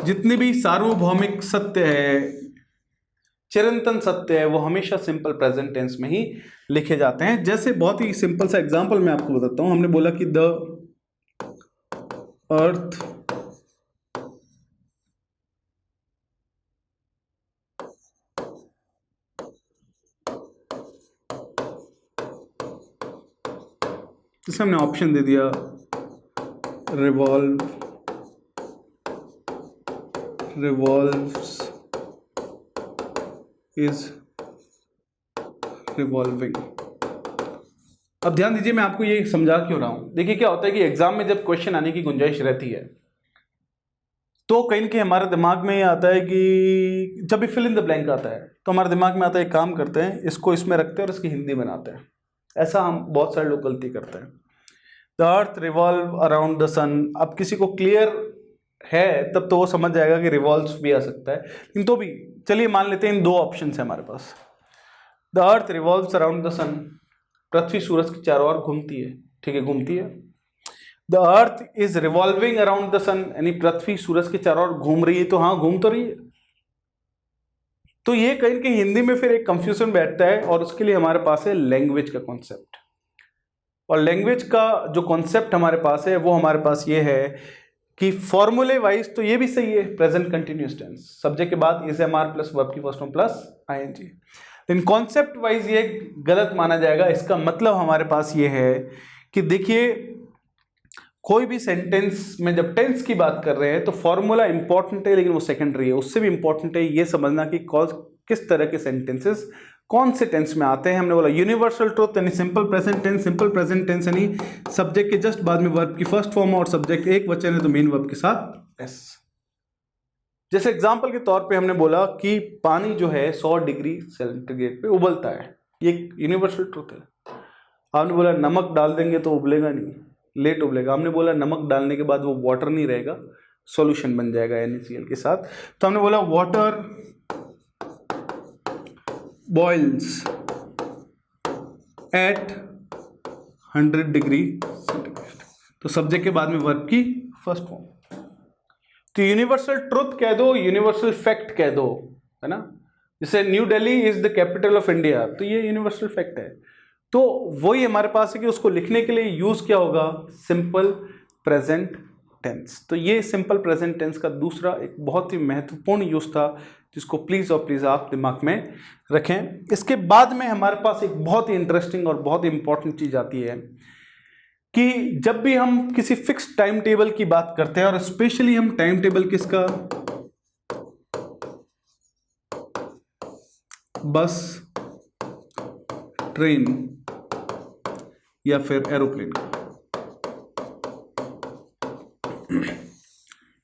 A: जितने भी सार्वभौमिक सत्य है, चिरंतन सत्य है, वो हमेशा सिंपल प्रेजेंट टेंस में ही लिखे जाते हैं। जैसे बहुत ही सिंपल सा एग्जांपल मैं आपको बताता हूं। हमने बोला कि द अर्थ जैसे हमने ऑप्शन दे दिया रिवॉल्व्स इज रिवॉल्विंग। अब ध्यान दीजिए, मैं आपको ये समझा क्यों रहा हूं। देखिए क्या होता है कि एग्जाम में जब क्वेश्चन आने की गुंजाइश रहती है, तो कहीं न कहीं हमारे दिमाग में ये आता है कि जब भी फिल इन द ब्लैंक आता है, तो हमारे दिमाग में आता है एक काम करते हैं, इसको इसमें रखते हैं और इसकी हिंदी बनाते हैं। ऐसा हम बहुत सारे लोग गलती करते हैं। The earth revolve around the sun. अब किसी को क्लियर है तब तो वो समझ जाएगा कि रिवॉल्व भी आ सकता है, लेकिन तो भी चलिए मान लेते हैं इन दो ऑप्शन है हमारे पास। The earth revolves around the sun, पृथ्वी सूरज के चारों ओर घूमती है, ठीक है, घूमती है। The earth is revolving around the sun, यानी पृथ्वी सूरज के चारों ओर घूम रही है, तो हाँ घूम तो रही है। तो ये कहीं कहीं हिंदी में फिर एक कंफ्यूजन बैठता है, और उसके लिए हमारे पास है लैंग्वेज का कॉन्सेप्ट। और लैंग्वेज का जो कॉन्सेप्ट हमारे पास है वो हमारे पास ये है कि फॉर्मूले वाइज तो ये भी सही है, प्रेजेंट कंटिन्यूअस टेंस, सब्जेक्ट के बाद is am are plus verb की फर्स्ट फॉर्म प्लस आईएनजी। लेकिन कॉन्सेप्ट वाइज ये गलत माना जाएगा। इसका मतलब हमारे पास ये है कि देखिए, कोई भी सेंटेंस में जब टेंस की बात कर रहे हैं तो फॉर्मूला इंपॉर्टेंट है, लेकिन वो सेकेंडरी है। उससे भी इंपॉर्टेंट है ये समझना कि किस तरह के सेंटेंसेस कौन से टेंस में आते हैं। हमने बोला यूनिवर्सल ट्रुथ यानी simple present tense. Simple present tense यानी सब्जेक्ट के जस्ट बाद में वर्ब की फर्स्ट फॉर्म, और सब्जेक्ट एक वचन है तो मेन वर्ब के साथ एस। जैसे एग्जांपल के तौर पे हमने बोला कि पानी जो है 100 डिग्री सेंटीग्रेड पे उबलता है, ये यूनिवर्सल ट्रुथ है। आपने बोला नमक डाल देंगे तो उबलेगा नहीं, लेट उबलेगा। हमने बोला नमक डालने के बाद वो वाटर नहीं रहेगा, सॉल्यूशन बन जाएगा NaCl के साथ। तो हमने बोला water boils at 100 degree centigrade, तो सब्जेक्ट के बाद में वर्ब की फर्स्ट फॉर्म। तो यूनिवर्सल ट्रुथ कह दो, यूनिवर्सल फैक्ट कह दो, है ना। जैसे New Delhi is the capital of India, तो ये यूनिवर्सल फैक्ट है। तो वही हमारे पास है कि उसको लिखने के लिए यूज क्या होगा, सिंपल प्रेजेंट टेंस। तो ये सिंपल प्रेजेंट टेंस का दूसरा एक बहुत ही महत्वपूर्ण यूज था, जिसको प्लीज और प्लीज आप दिमाग में रखें। इसके बाद में हमारे पास एक बहुत ही इंटरेस्टिंग और बहुत ही इंपॉर्टेंट चीज आती है कि जब भी हम किसी फिक्स टाइम टेबल की बात करते हैं, और स्पेशली हम टाइम टेबल किसका, बस, ट्रेन या फिर एरोप्लेन का।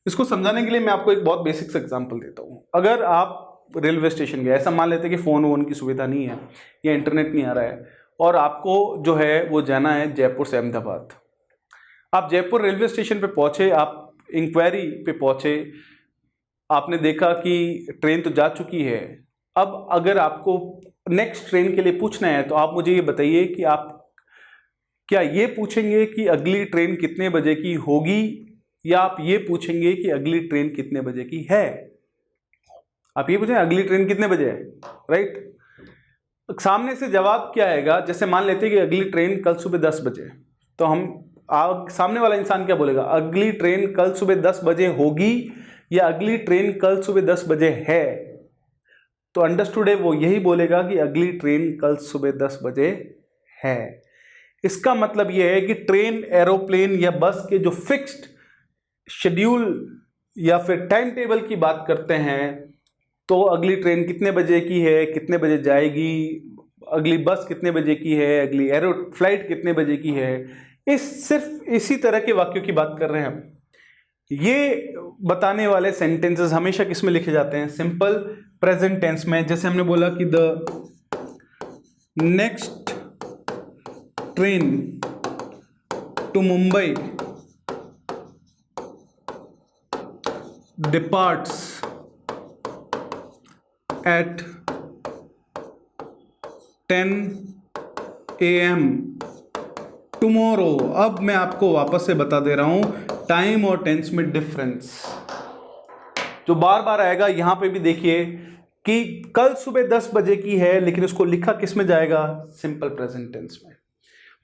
A: इसको समझाने के लिए मैं आपको एक बहुत बेसिक सा एग्जांपल देता हूं। अगर आप रेलवे स्टेशन गए, ऐसा मान लेते हैं कि फोन वोन की सुविधा नहीं है या इंटरनेट नहीं आ रहा है, और आपको जो है वो जाना है जयपुर से अहमदाबाद। आप जयपुर रेलवे स्टेशन पे पहुंचे, आप इंक्वायरी पे पहुंचे, आपने देखा कि ट्रेन तो जा चुकी है। अब अगर आपको नेक्स्ट ट्रेन के लिए पूछना है, तो आप मुझे ये बताइए कि आप क्या ये पूछेंगे कि अगली ट्रेन कितने बजे की होगी, या आप ये पूछेंगे कि अगली ट्रेन कितने बजे की है? आप ये पूछेंगे अगली ट्रेन कितने बजे है, राइट? सामने से जवाब क्या आएगा? जैसे मान लेते हैं कि अगली ट्रेन कल सुबह 10 बजे, तो हम सामने वाला इंसान क्या बोलेगा, अगली ट्रेन कल सुबह 10 बजे होगी या अगली ट्रेन कल सुबह 10 बजे है? तो अंडरस्टूड है, वो यही बोलेगा कि अगली ट्रेन कल सुबह 10 बजे है। इसका मतलब यह है कि ट्रेन, एरोप्लेन या बस के जो फिक्स्ड शेड्यूल या फिर टाइम टेबल की बात करते हैं, तो अगली ट्रेन कितने बजे की है, कितने बजे जाएगी, अगली बस कितने बजे की है, अगली एरो फ्लाइट कितने बजे की है, सिर्फ इसी तरह के वाक्यों की बात कर रहे हैं हम। ये बताने वाले सेंटेंसेस हमेशा किस में लिखे जाते हैं, सिंपल प्रेजेंट टेंस में। जैसे हमने बोला कि the next train to Mumbai departs at 10 AM tomorrow. अब मैं आपको वापस से बता दे रहा हूं टाइम और टेंस में डिफरेंस जो बार बार आएगा। यहां पे भी देखिए कि कल सुबह 10 बजे की है, लेकिन उसको लिखा किस में जाएगा, सिंपल प्रेजेंट टेंस में।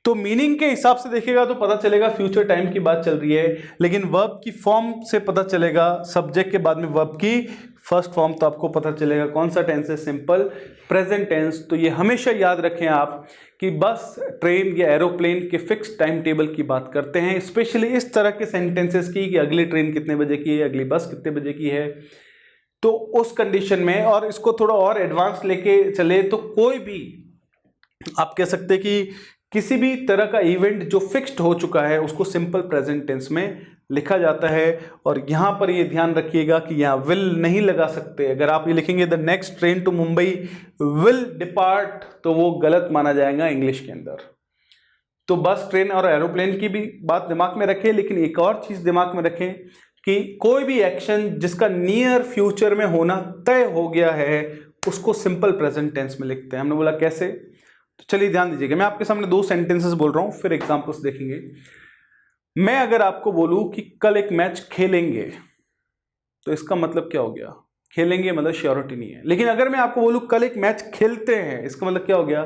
A: तो मीनिंग के हिसाब से देखेगा तो पता चलेगा फ्यूचर टाइम की बात चल रही है, लेकिन वर्ब की फॉर्म से पता चलेगा, सब्जेक्ट के बाद में वर्ब की फर्स्ट फॉर्म, तो आपको पता चलेगा कौन सा टेंस है, सिंपल प्रेजेंट टेंस। तो ये हमेशा याद रखें आप कि बस, ट्रेन या एरोप्लेन के फिक्स टाइम टेबल की बात करते हैं, स्पेशली इस तरह के सेंटेंसेस की कि अगली ट्रेन कितने बजे की है, अगली बस कितने बजे की है। तो उस कंडीशन में, और इसको थोड़ा और एडवांस लेके चले तो कोई भी आप कह सकते कि किसी भी तरह का इवेंट जो फिक्स्ड हो चुका है उसको सिंपल प्रेजेंट टेंस में लिखा जाता है। और यहां पर ये ध्यान रखिएगा कि यहां विल नहीं लगा सकते। अगर आप ये लिखेंगे the next train to Mumbai will depart, तो वो गलत माना जाएगा इंग्लिश के अंदर। तो बस, ट्रेन और एरोप्लेन की भी बात दिमाग में रखें, लेकिन एक और चीज दिमाग में रखें कि कोई भी एक्शन जिसका नियर फ्यूचर में होना तय हो गया है उसको सिंपल प्रेजेंट टेंस में लिखते हैं। हमने बोला कैसे, तो चलिए ध्यान दीजिएगा। मैं आपके सामने 2 सेंटेंसेस बोल रहा हूं, फिर एग्जांपल्स देखेंगे। मैं अगर आपको बोलूं कि कल एक मैच खेलेंगे, तो इसका मतलब क्या हो गया, खेलेंगे मतलब श्योरिटी नहीं है। लेकिन अगर मैं आपको बोलूं कल एक मैच खेलते हैं, इसका मतलब क्या हो गया,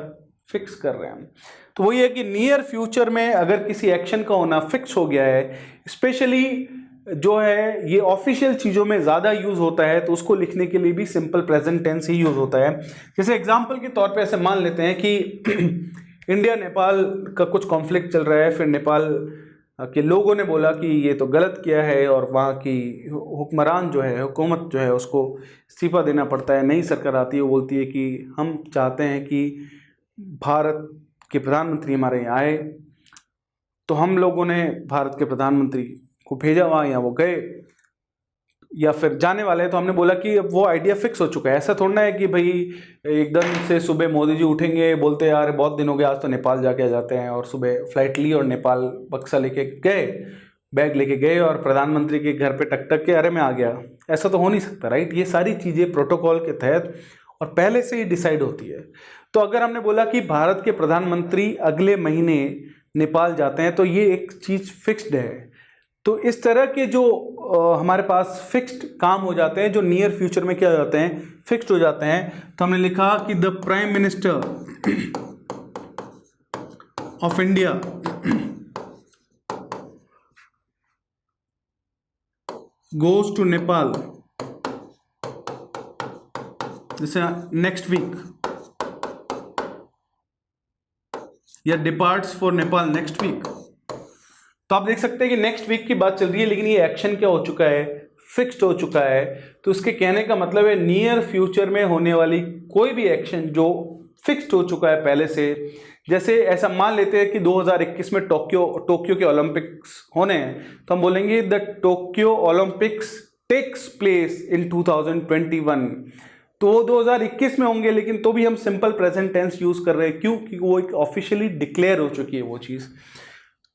A: फिक्स कर रहे हैं हम। तो वही है कि नियर फ्यूचर में अगर किसी एक्शन का होना फिक्स हो गया है, स्पेशली जो है ये ऑफिशियल चीजों में ज्यादा यूज होता है, तो उसको लिखने के लिए भी सिंपल प्रेजेंट टेंस ही यूज होता है। जैसे एग्जांपल के तौर पे ऐसे मान लेते हैं कि इंडिया नेपाल का कुछ कॉन्फ्लिक्ट चल रहा है, फिर नेपाल के लोगों ने बोला कि ये तो गलत किया है और वहाँ की हुक्मरान जो है, हुकूमत जो है, उसको इस्तीफा देना पड़ता है। नई सरकार आती है, वो बोलती है कि हम चाहते हैं कि भारत के प्रधानमंत्री हमारे यहाँ आए। तो हम लोगों ने भारत के प्रधानमंत्री को भेजा वहाँ, या वो गए या फिर जाने वाले हैं। तो हमने बोला कि अब वो आइडिया फिक्स हो चुका है। ऐसा थोड़ा है कि भाई एकदम से सुबह मोदी जी उठेंगे, बोलते यार बहुत दिन हो गए, आज तो नेपाल जाके आ जाते हैं, और सुबह फ्लाइट ली और नेपाल बक्सा लेके गए, बैग लेके गए और प्रधानमंत्री के घर पे टक के अरे मैं आ गया। ऐसा तो हो नहीं सकता, राइट। ये सारी चीज़ें प्रोटोकॉल के तहत और पहले से ही डिसाइड होती है। तो अगर हमने बोला कि भारत के प्रधानमंत्री अगले महीने नेपाल जाते हैं, तो ये एक चीज़ फिक्स्ड है। तो इस तरह के जो हमारे पास फिक्स्ड काम हो जाते हैं, जो नियर फ्यूचर में क्या हो जाते हैं, फिक्स्ड हो जाते हैं। तो हमने लिखा कि the prime minister of India goes to Nepal जैसे नेक्स्ट वीक, या departs for Nepal next week. तो आप देख सकते हैं कि नेक्स्ट वीक की बात चल रही है, लेकिन ये एक्शन क्या हो चुका है, फिक्स्ड हो चुका है। तो उसके कहने का मतलब है नियर फ्यूचर में होने वाली कोई भी एक्शन जो फिक्स्ड हो चुका है पहले से, जैसे ऐसा मान लेते हैं कि 2021 में टोक्यो के ओलंपिक्स होने हैं, तो हम बोलेंगे the Tokyo Olympics takes place in 2021। तो वो 2021 में होंगे, लेकिन तो भी हम सिंपल प्रेजेंट टेंस यूज कर रहे हैं, क्यों? क्योंकि वो एक ऑफिशियली डिक्लेयर हो चुकी है वो चीज।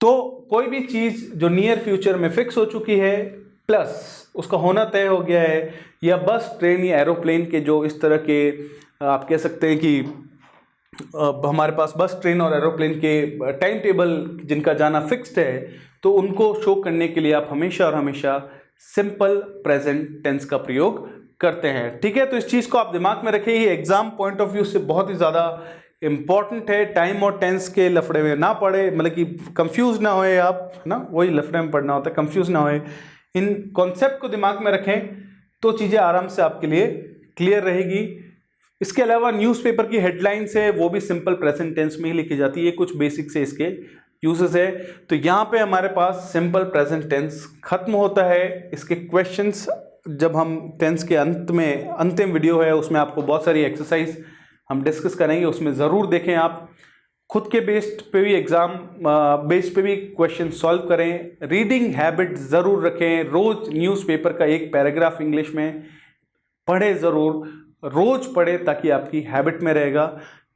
A: तो कोई भी चीज जो नियर फ्यूचर में फिक्स हो चुकी है प्लस उसका होना तय हो गया है, या बस ट्रेन या एरोप्लेन के जो इस तरह के आप कह सकते हैं कि हमारे पास बस ट्रेन और एरोप्लेन के टाइम टेबल जिनका जाना फिक्स्ड है, तो उनको शो करने के लिए आप हमेशा और हमेशा सिंपल प्रेजेंट टेंस का प्रयोग करते हैं। ठीक है, तो इस चीज को आप दिमाग में रखिए, ये एग्जाम पॉइंट ऑफ व्यू से बहुत ही ज्यादा इंपॉर्टेंट है। टाइम और टेंस के लफड़े में ना पड़े, मतलब कि कंफ्यूज ना होए आप, है ना, वही लफड़े में पढ़ना होता है, कंफ्यूज ना होए। इन कॉन्सेप्ट को दिमाग में रखें तो चीजें आराम से आपके लिए क्लियर रहेगी। इसके अलावा न्यूज़पेपर की हेडलाइंस है वो भी सिंपल प्रेजेंट टेंस में ही लिखी जाती है, कुछ बेसिक से इसके यूजेस है। तो यहाँ पे हमारे पास सिंपल प्रेजेंट टेंस खत्म होता है। इसके क्वेश्चंस जब हम टेंस के अंत में, अंतिम वीडियो है उसमें आपको बहुत सारी एक्सरसाइज हम डिस्कस करेंगे, उसमें ज़रूर देखें। आप खुद के बेस्ड पे भी एग्जाम बेस्ड पे भी क्वेश्चन सॉल्व करें। रीडिंग हैबिट ज़रूर रखें, रोज़ न्यूज़पेपर का एक पैराग्राफ इंग्लिश में पढ़े, ज़रूर रोज़ पढ़े ताकि आपकी हैबिट में रहेगा।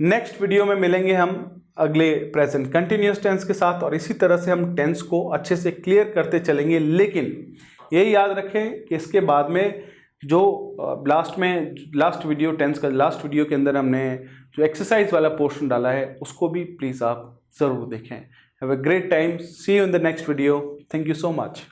A: नेक्स्ट वीडियो में मिलेंगे हम अगले प्रेजेंट कंटिन्यूअस टेंस के साथ, और इसी तरह से हम टेंस को अच्छे से क्लियर करते चलेंगे। लेकिन ये याद रखें कि इसके बाद में जो लास्ट वीडियो टेंस का लास्ट वीडियो के अंदर हमने जो एक्सरसाइज वाला पोर्शन डाला है उसको भी प्लीज़ आप ज़रूर देखें। Have a great time, see you in the next video, thank you so much.